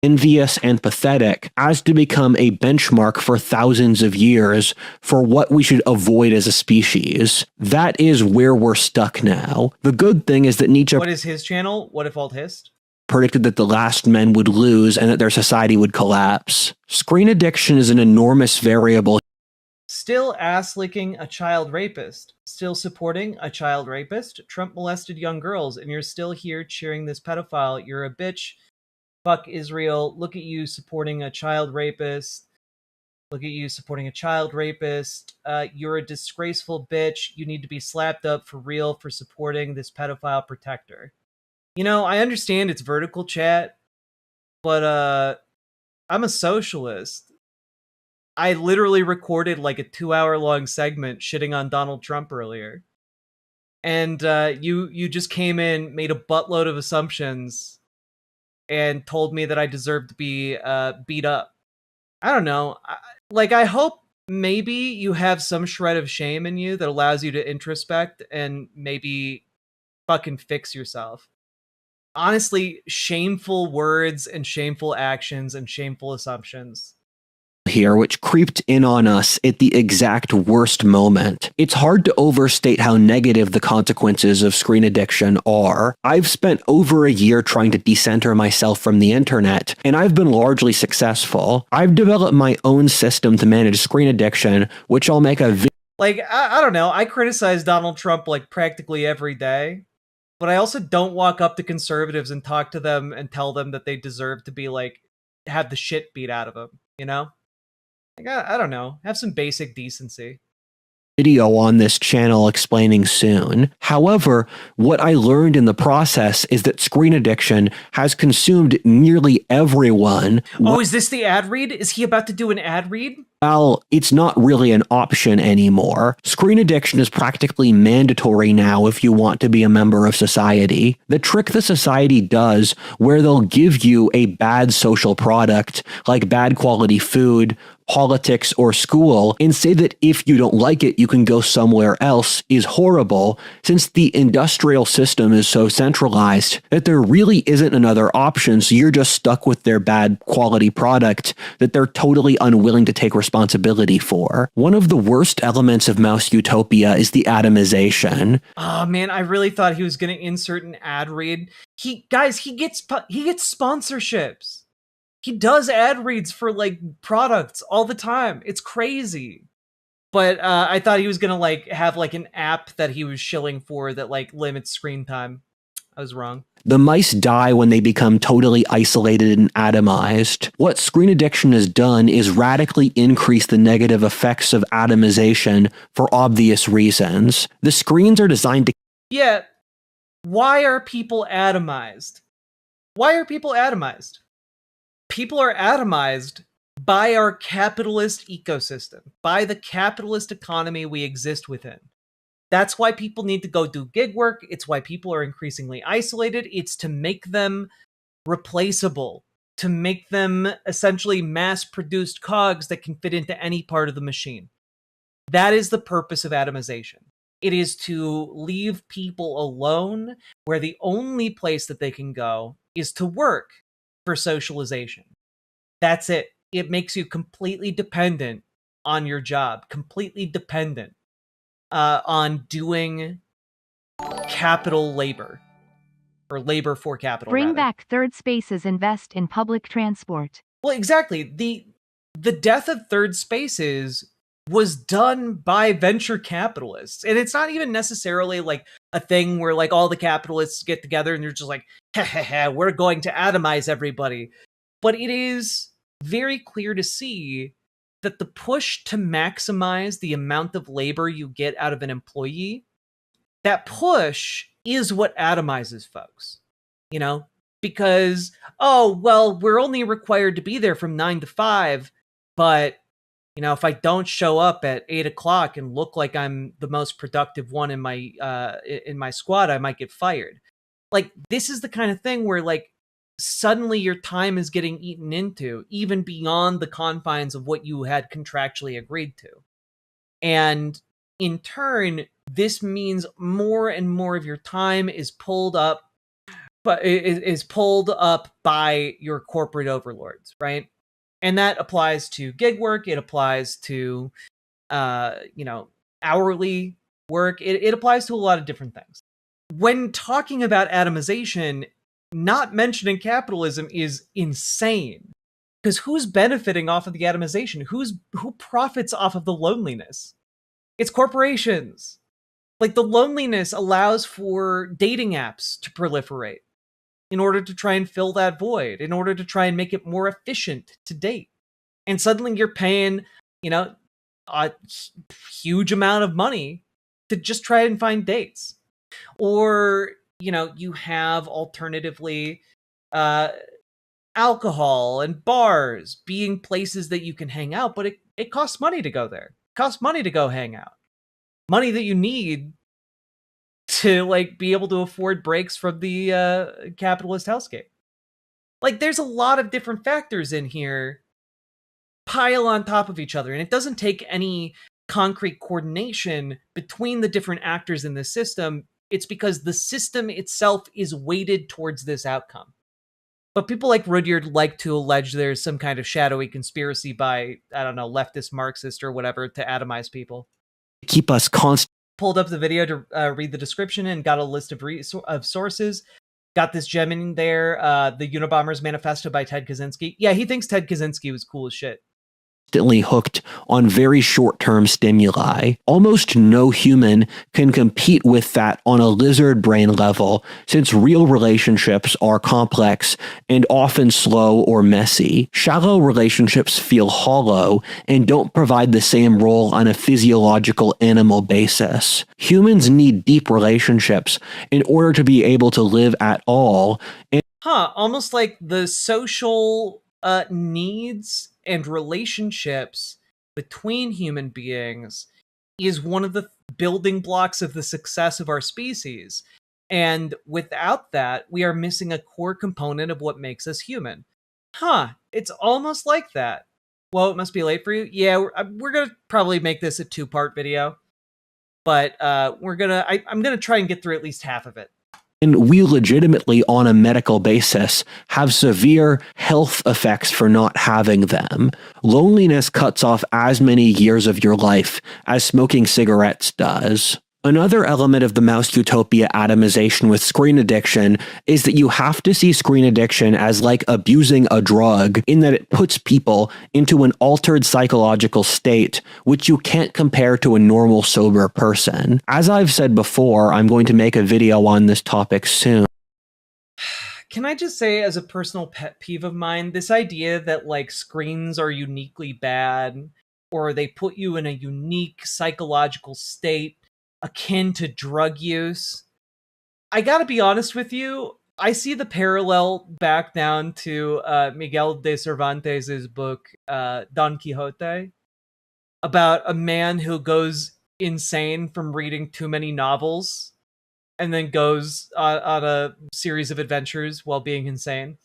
envious and pathetic as to become a benchmark for thousands of years for what we should avoid as a species. That is where we're stuck now. The good thing is that Nietzsche What is his channel? Whatifalthist? predicted that the last men would lose and that their society would collapse. Screen addiction is an enormous variable. Still ass-licking a child rapist. Still supporting a child rapist. Trump molested young girls, and you're still here cheering this pedophile. You're a bitch. Fuck Israel. Look at you supporting a child rapist. Look at you supporting a child rapist. You're a disgraceful bitch. You need to be slapped up for real for supporting this pedophile protector. You know, I understand it's vertical chat, but I'm a socialist. I literally recorded like a 2-hour-long segment shitting on Donald Trump earlier. And you just came in, made a buttload of assumptions, and told me that I deserved to be beat up. I don't know. I hope maybe you have some shred of shame in you that allows you to introspect and maybe fucking fix yourself. Honestly, shameful words and shameful actions and shameful assumptions Here, which creeped in on us at the exact worst moment. It's hard to overstate how negative the consequences of screen addiction are. I've spent over a year trying to decenter myself from the internet, and I've been largely successful. I've developed my own system to manage screen addiction, which I'll make a I don't know. I criticize Donald Trump like practically every day, but I also don't walk up to conservatives and talk to them and tell them that they deserve to be like, have the shit beat out of them, you know? Like, I don't know. Have some basic decency. video on this channel explaining soon. However, what I learned in the process is that screen addiction has consumed nearly everyone. Oh, is this the ad read? Is he about to do an ad read? Well, it's not really an option anymore. Screen addiction is practically mandatory now if you want to be a member of society. The trick the society does, where they'll give you a bad social product, like bad quality food, politics, or school, and say that if you don't like it, you can go somewhere else, is horrible, since the industrial system is so centralized that there really isn't another option, so you're just stuck with their bad quality product that they're totally unwilling to take responsibility for. One of the worst elements of Mouse Utopia is the atomization. Oh man, I really thought he was going to insert an ad read. He gets sponsorships. He does ad reads for like products all the time. It's crazy. But I thought he was gonna like have like an app that he was shilling for that like limits screen time. I was wrong. The mice die when they become totally isolated and atomized. What screen addiction has done is radically increase the negative effects of atomization for obvious reasons. The screens are designed to... Yeah. Why are people atomized? Why are people atomized? People are atomized by our capitalist ecosystem, by the capitalist economy we exist within. That's why people need to go do gig work. It's why people are increasingly isolated. It's to make them replaceable, to make them essentially mass-produced cogs that can fit into any part of the machine. That is the purpose of atomization. It is to leave people alone where the only place that they can go is to work for socialization. That's it. It makes you completely dependent on your job, completely dependent on doing capital labor, or labor for capital. Bring rather. back third spaces, invest in public transport. Well, exactly. The death of third spaces was done by venture capitalists. And it's not even necessarily like a thing where like all the capitalists get together and they're just like, we're going to atomize everybody. But it is very clear to see that the push to maximize the amount of labor you get out of an employee, that push is what atomizes folks, you know? Because, oh, well, we're only required to be there from 9 to 5, but, you know, if I don't show up at 8 o'clock and look like I'm the most productive one in my squad, I might get fired. Like, this is the kind of thing where, like, suddenly your time is getting eaten into, even beyond the confines of what you had contractually agreed to. And in turn, this means more and more of your time is pulled up, but is pulled up by your corporate overlords, right? And that applies to gig work. It applies to, hourly work. It applies to a lot of different things. When talking about atomization, not mentioning capitalism is insane. Because who's benefiting off of the atomization? Who profits off of the loneliness? It's corporations. Like, the loneliness allows for dating apps to proliferate in order to try and fill that void, in order to try and make it more efficient to date. And suddenly you're paying, a huge amount of money to just try and find dates. Or, you have alternatively alcohol and bars being places that you can hang out, but it costs money to go there. It costs money to go hang out. Money that you need to, like, be able to afford breaks from the capitalist hellscape. Like, there's a lot of different factors in here pile on top of each other, and it doesn't take any concrete coordination between the different actors in the system. It's because the system itself is weighted towards this outcome. But people like Rudyard like to allege there's some kind of shadowy conspiracy by, I don't know, leftist Marxist or whatever to atomize people. Keep us constant. Pulled up the video to read the description and got a list of sources. Got this gem in there, the Unabomber's Manifesto by Ted Kaczynski. Yeah, he thinks Ted Kaczynski was cool as shit. Hooked on very short-term stimuli. Almost no human can compete with that on a lizard brain level, since real relationships are complex and often slow or messy. Shallow relationships feel hollow and don't provide the same role on a physiological animal basis. Humans need deep relationships in order to be able to live at all. Almost like the social needs and relationships between human beings is one of the building blocks of the success of our species. And without that, we are missing a core component of what makes us human. It's almost like that. Well, it must be late for you. Yeah, we're going to probably make this a 2-part video. But I'm going to try and get through at least half of it. And we legitimately, on a medical basis, have severe health effects for not having them. Loneliness cuts off as many years of your life as smoking cigarettes does. Another element of the Mouse Utopia atomization with screen addiction is that you have to see screen addiction as like abusing a drug, in that it puts people into an altered psychological state, which you can't compare to a normal sober person. As I've said before, I'm going to make a video on this topic soon. Can I just say, as a personal pet peeve of mine, this idea that, like, screens are uniquely bad, or they put you in a unique psychological state akin to drug use. I gotta be honest with you, I see the parallel back down to Miguel de Cervantes' book, Don Quixote, about a man who goes insane from reading too many novels and then goes on a series of adventures while being insane.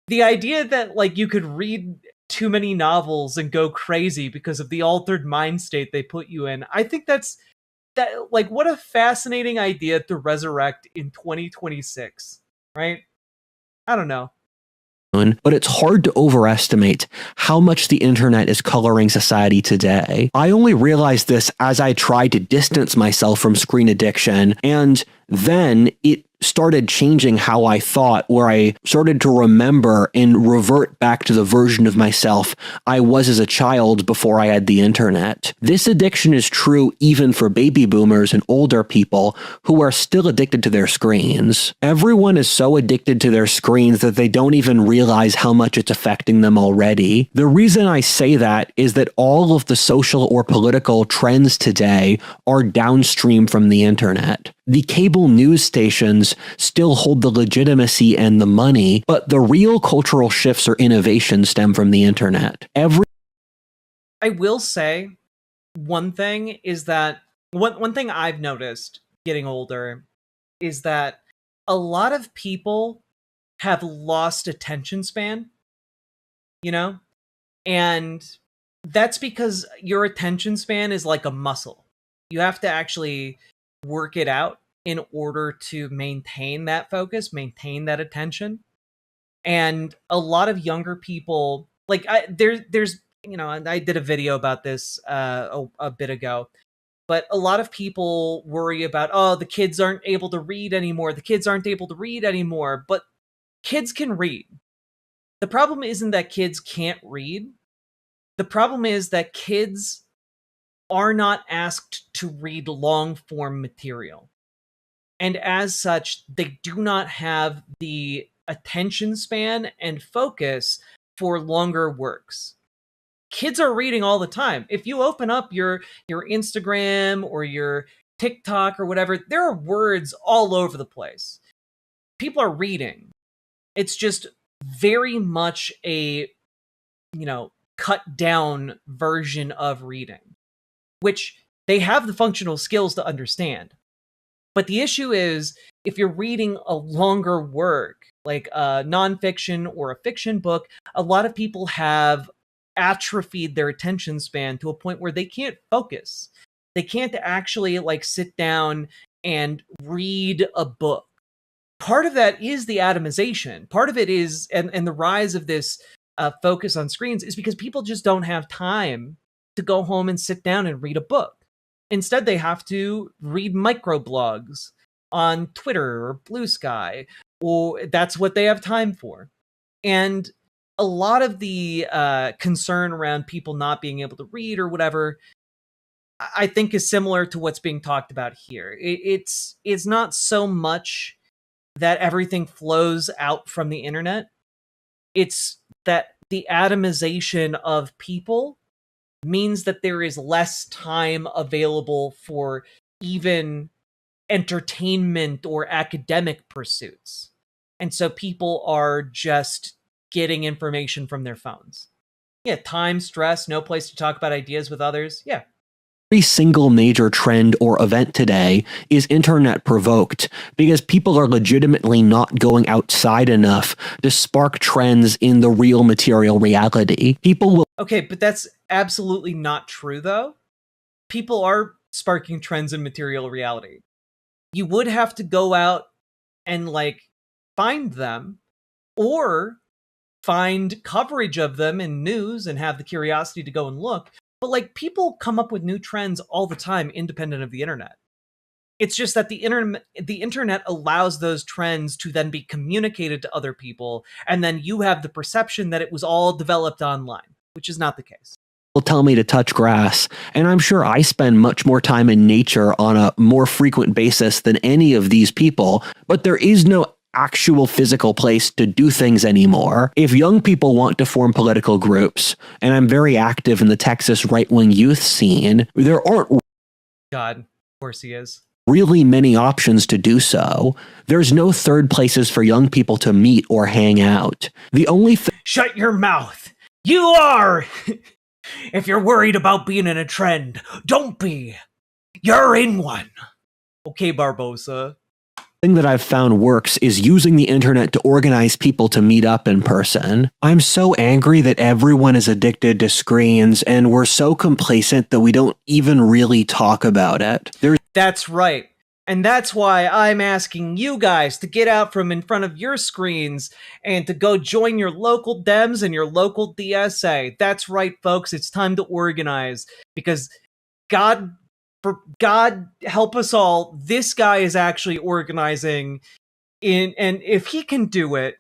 The idea that, like, you could read too many novels and go crazy because of the altered mind state they put you in, I think that's that, like, what a fascinating idea to resurrect in 2026, right? I don't know. But it's hard to overestimate how much the internet is coloring society today. I only realized this as I tried to distance myself from screen addiction, and then it started changing how I thought, where I started to remember and revert back to the version of myself I was as a child before I had the internet. This addiction is true even for baby boomers and older people who are still addicted to their screens. Everyone is so addicted to their screens that they don't even realize how much it's affecting them already. The reason I say that is that all of the social or political trends today are downstream from the internet. The cable news stations still hold the legitimacy and the money, but the real cultural shifts or innovations stem from the internet. I will say one thing is that one thing I've noticed getting older is that a lot of people have lost attention span, you know? And that's because your attention span is like a muscle. You have to actually work it out in order to maintain that focus, maintain that attention. And a lot of younger people, like, there's you know, and I did a video about this a bit ago, but a lot of people worry about, oh, the kids aren't able to read anymore. The kids aren't able to read anymore. But kids can read. The problem isn't that kids can't read. The problem is that kids are not asked to read long form material. And as such, they do not have the attention span and focus for longer works. Kids are reading all the time. If you open up your Instagram or your TikTok or whatever, there are words all over the place. People are reading. It's just very much a, cut down version of reading, which they have the functional skills to understand. But the issue is, if you're reading a longer work, like a nonfiction or a fiction book, a lot of people have atrophied their attention span to a point where they can't focus. They can't actually sit down and read a book. Part of that is the atomization. Part of it is, and the rise of this focus on screens is because people just don't have time to go home and sit down and read a book. Instead, they have to read microblogs on Twitter or Blue Sky, or that's what they have time for. And a lot of the concern around people not being able to read or whatever, I think is similar to what's being talked about here. It's not so much that everything flows out from the internet. It's that the atomization of people means that there is less time available for even entertainment or academic pursuits. And so people are just getting information from their phones. Yeah, time, stress, no place to talk about ideas with others. Yeah. Every single major trend or event today is internet provoked because people are legitimately not going outside enough to spark trends in the real material reality. People will. Okay, but that's absolutely not true, though. People are sparking trends in material reality. You would have to go out and find them, or find coverage of them in news and have the curiosity to go and look. But people come up with new trends all the time independent of the internet. It's just that the internet allows those trends to then be communicated to other people, and then you have the perception that it was all developed online, which is not the case. Will tell me to touch grass, and I'm sure I spend much more time in nature on a more frequent basis than any of these people, but there is no actual physical place to do things anymore. If young people want to form political groups, and I'm very active in the Texas right-wing youth scene, there aren't God, of course he is. Really many options to do so. There's no third places for young people to meet or hang out. The only Shut your mouth! You are! If you're worried about being in a trend, don't be. You're in one. Okay, Barbosa. thing that I've found works is using the internet to organize people to meet up in person. I'm so angry that everyone is addicted to screens and we're so complacent that we don't even really talk about it. That's right. And that's why I'm asking you guys to get out from in front of your screens and to go join your local Dems and your local DSA. That's right, folks. It's time to organize because God help us all, this guy is actually organizing and if he can do it,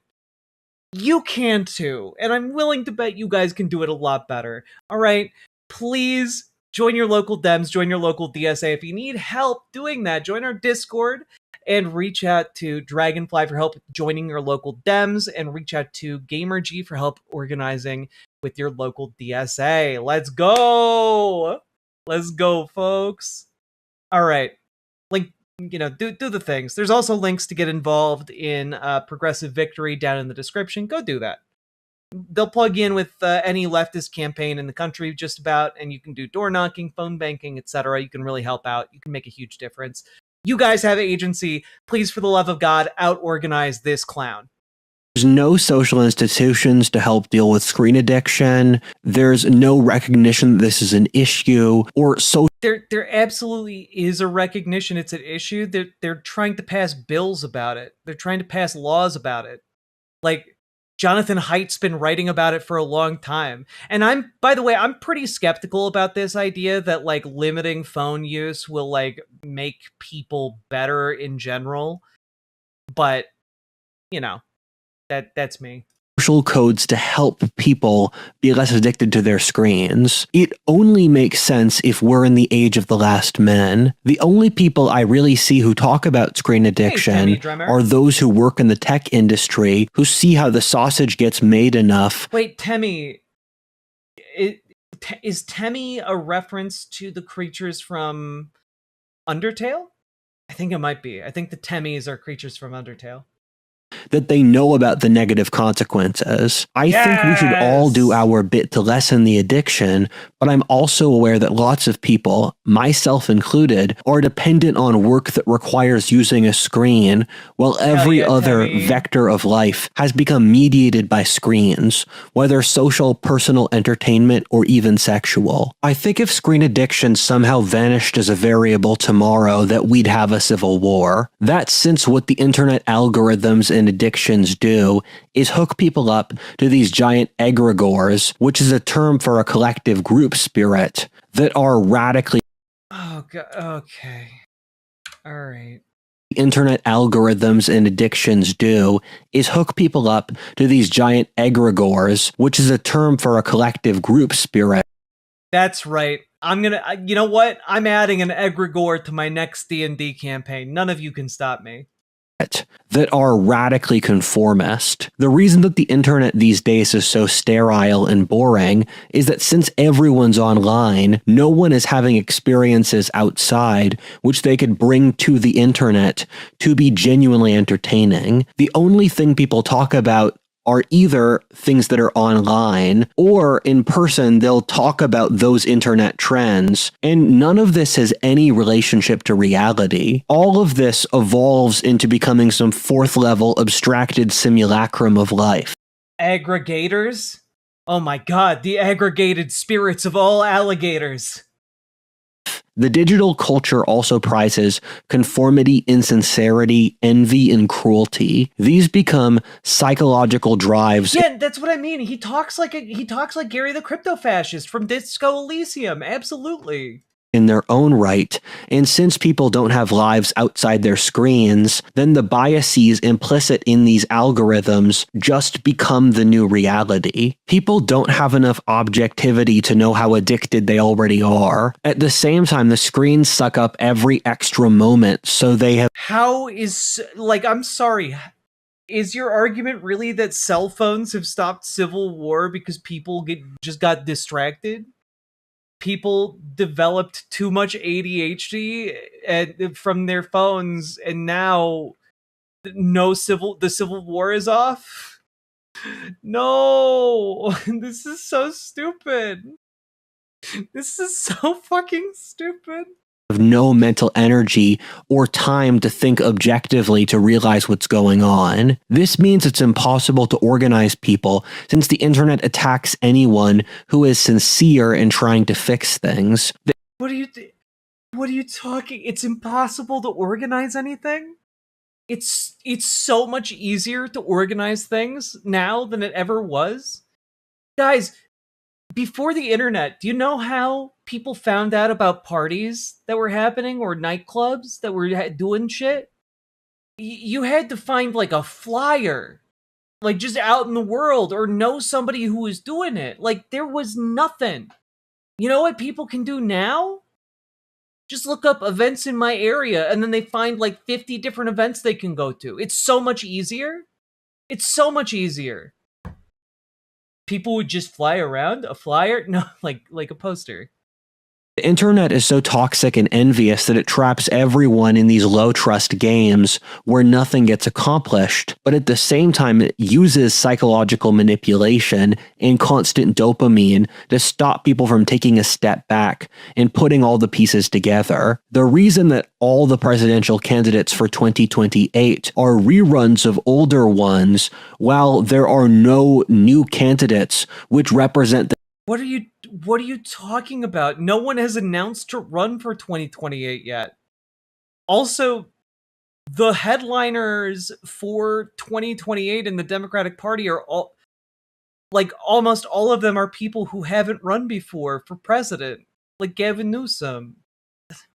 you can too. And I'm willing to bet you guys can do it a lot better. All right, please join your local Dems, join your local DSA. If you need help doing that, join our Discord and reach out to Dragonfly for help joining your local Dems and reach out to GamerG for help organizing with your local DSA. Let's go! Let's go, folks. All right. Link, do the things. There's also links to get involved in Progressive Victory down in the description. Go do that. They'll plug you in with any leftist campaign in the country just about, and you can do door knocking, phone banking, etc. You can really help out. You can make a huge difference. You guys have agency. Please, for the love of God, out-organize this clown. There's no social institutions to help deal with screen addiction. There's no recognition that this is an issue or so. There absolutely is a recognition it's an issue. They're trying to pass bills about it. They're trying to pass laws about it. Like, Jonathan Haidt's been writing about it for a long time. And by the way, I'm pretty skeptical about this idea that like limiting phone use will like make people better in general. But, that's me. Social codes to help people be less addicted to their screens. It only makes sense if we're in the age of the last men. The only people I really see who talk about screen addiction are those who work in the tech industry, who see how the sausage gets made enough. Wait, Temmie, is Temmie a reference to the creatures from Undertale? I think it might be. I think the Temmies are creatures from Undertale. That they know about the negative consequences. I think we should all do our bit to lessen the addiction, but I'm also aware that lots of people, myself included, are dependent on work that requires using a screen, while every other vector of life has become mediated by screens, whether social, personal, entertainment, or even sexual. I think if screen addiction somehow vanished as a variable tomorrow, that we'd have a civil war. That's since what the internet algorithms and addictions do is hook people up to these giant egregores, which is a term for a collective group spirit, that are radically... Oh, God. Okay. All right. Internet algorithms and addictions do is hook people up to these giant egregores, which is a term for a collective group spirit. That's right. You know what? I'm adding an egregore to my next D&D campaign. None of you can stop me. That are radically conformist. The reason that the internet these days is so sterile and boring is that since everyone's online, no one is having experiences outside which they could bring to the internet to be genuinely entertaining. The only thing people talk about are either things that are online or in person. They'll talk about those internet trends, and none of this has any relationship to reality. All of this evolves into becoming some fourth level abstracted simulacrum of life. Aggregators? Oh my God, the aggregated spirits of all alligators. The digital culture also prizes conformity, insincerity, envy, and cruelty. These become psychological drives. Yeah, that's what I mean. He talks like Gary the crypto-fascist from Disco Elysium. Absolutely. In their own right, and since people don't have lives outside their screens, then the biases implicit in these algorithms just become the new reality. People don't have enough objectivity to know how addicted they already are. At the same time, the screens suck up every extra moment, so they have... I'm sorry, is your argument really that cell phones have stopped civil war because people just got distracted? People developed too much ADHD from their phones, and now the civil war is off? No, this is so stupid. This is so fucking stupid. have no mental energy or time to think objectively to realize what's going on. This means it's impossible to organize people since the internet attacks anyone who is sincere in trying to fix things. What are you talking? It's impossible to organize anything? It's so much easier to organize things now than it ever was. Guys, before the internet, do you know how people found out about parties that were happening or nightclubs that were doing shit? You had to find like a flyer, like just out in the world, or know somebody who was doing it. Like there was nothing. You know what people can do now? Just look up events in my area and then they find like 50 different events they can go to. It's so much easier. It's so much easier. People would just fly around a flyer, no, like a poster. The internet is so toxic and envious that it traps everyone in these low-trust games where nothing gets accomplished, but at the same time it uses psychological manipulation and constant dopamine to stop people from taking a step back and putting all the pieces together. The reason that all the presidential candidates for 2028 are reruns of older ones, while there are no new candidates which represent the What are you talking about? No one has announced to run for 2028 yet. Also, the headliners for 2028 in the Democratic Party are all like almost all of them are people who haven't run before for president, like Gavin Newsom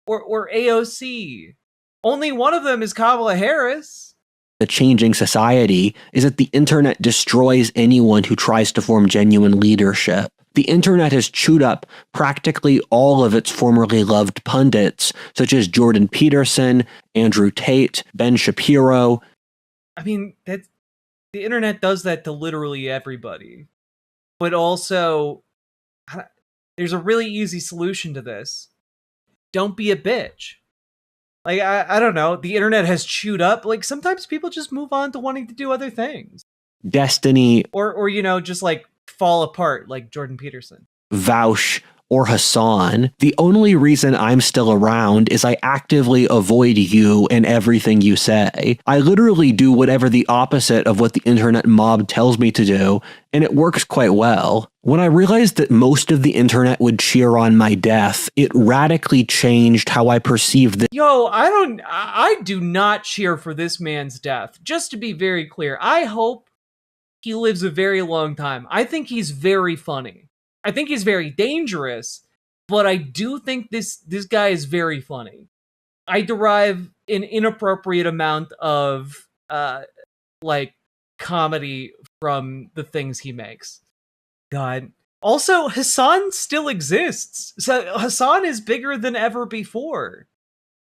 or AOC. Only one of them is Kamala Harris. the changing society is that the internet destroys anyone who tries to form genuine leadership. The internet has chewed up practically all of its formerly loved pundits, such as Jordan Peterson, Andrew Tate, Ben Shapiro. I mean, the internet does that to literally everybody. But also, there's a really easy solution to this. Don't be a bitch. Like, I don't know, the internet has chewed up. Like, sometimes people just move on to wanting to do other things. Destiny. Or you know, just like fall apart like Jordan Peterson. Vouch, or Hassan. The only reason I'm still around is I actively avoid you and everything you say. I literally do whatever the opposite of what the internet mob tells me to do, and it works quite well. When I realized that most of the internet would cheer on my death, it radically changed how I perceived the— Yo, I do not cheer for this man's death. Just to be very clear, I hope he lives a very long time. I think he's very funny. I think he's very dangerous, but I do think this guy is very funny. I derive an inappropriate amount of like comedy from the things he makes. God. Also, Hassan still exists. So Hassan is bigger than ever before.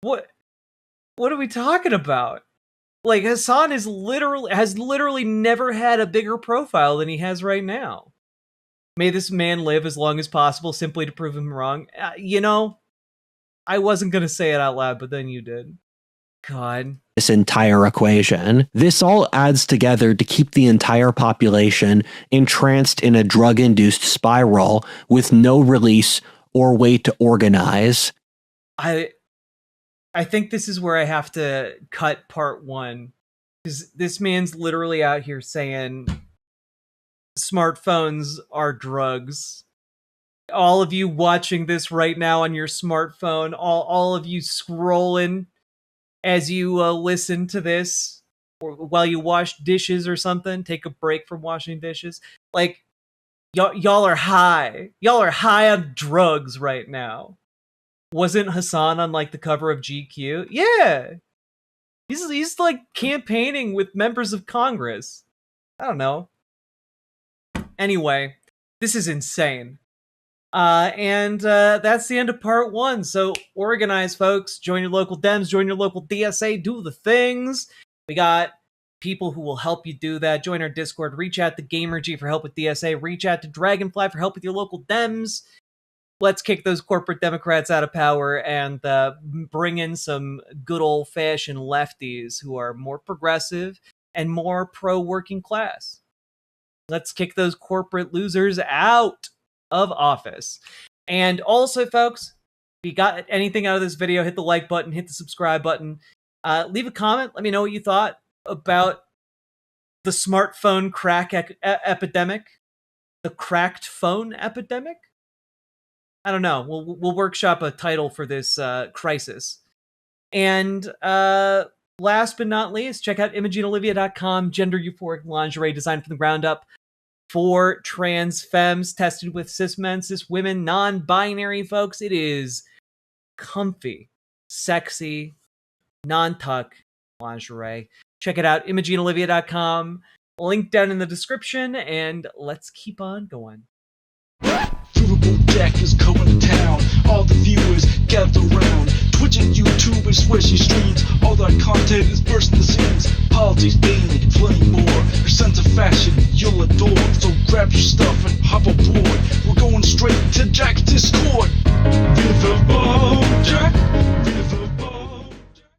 What are we talking about? Like, Hassan has literally never had a bigger profile than he has right now. May this man live as long as possible simply to prove him wrong. You know, I wasn't going to say it out loud, but then you did. God. This entire equation. This all adds together to keep the entire population entranced in a drug-induced spiral with no release or way to organize. I think this is where I have to cut part one, because this man's literally out here saying smartphones are drugs. All of you watching this right now on your smartphone, all of you scrolling as you listen to this, or while you wash dishes or something, take a break from washing dishes. Like, y'all are high. Y'all are high on drugs right now. Wasn't Hassan on like the cover of GQ? Yeah. He's like campaigning with members of Congress. I don't know. Anyway, this is insane. And that's the end of part one. So organize, folks. Join your local Dems, join your local DSA, do the things. We got people who will help you do that. Join our Discord. Reach out to GamerG for help with DSA. Reach out to Dragonfly for help with your local Dems. Let's kick those corporate Democrats out of power and bring in some good old-fashioned lefties who are more progressive and more pro-working class. Let's kick those corporate losers out of office. And also, folks, you got anything out of this video, hit the like button, hit the subscribe button. Leave a comment. Let me know what you thought about the smartphone crack epidemic. The cracked phone epidemic? I don't know. We'll workshop a title for this crisis. And last but not least, check out ImogeneOlivia.com, gender euphoric lingerie designed from the ground up for trans femmes, tested with cis men, cis women, non-binary folks. It is comfy, sexy, non-tuck lingerie. Check it out, ImogeneOlivia.com. Link down in the description, and let's keep on going. Riverboat Jack is going to town. All the viewers gather round. Twitch and YouTube is where she streams. All that content is bursting the seams. Politics, dating, plenty more. Her sense of fashion you'll adore. So grab your stuff and hop aboard. We're going straight to Jack's Discord. Riverboat.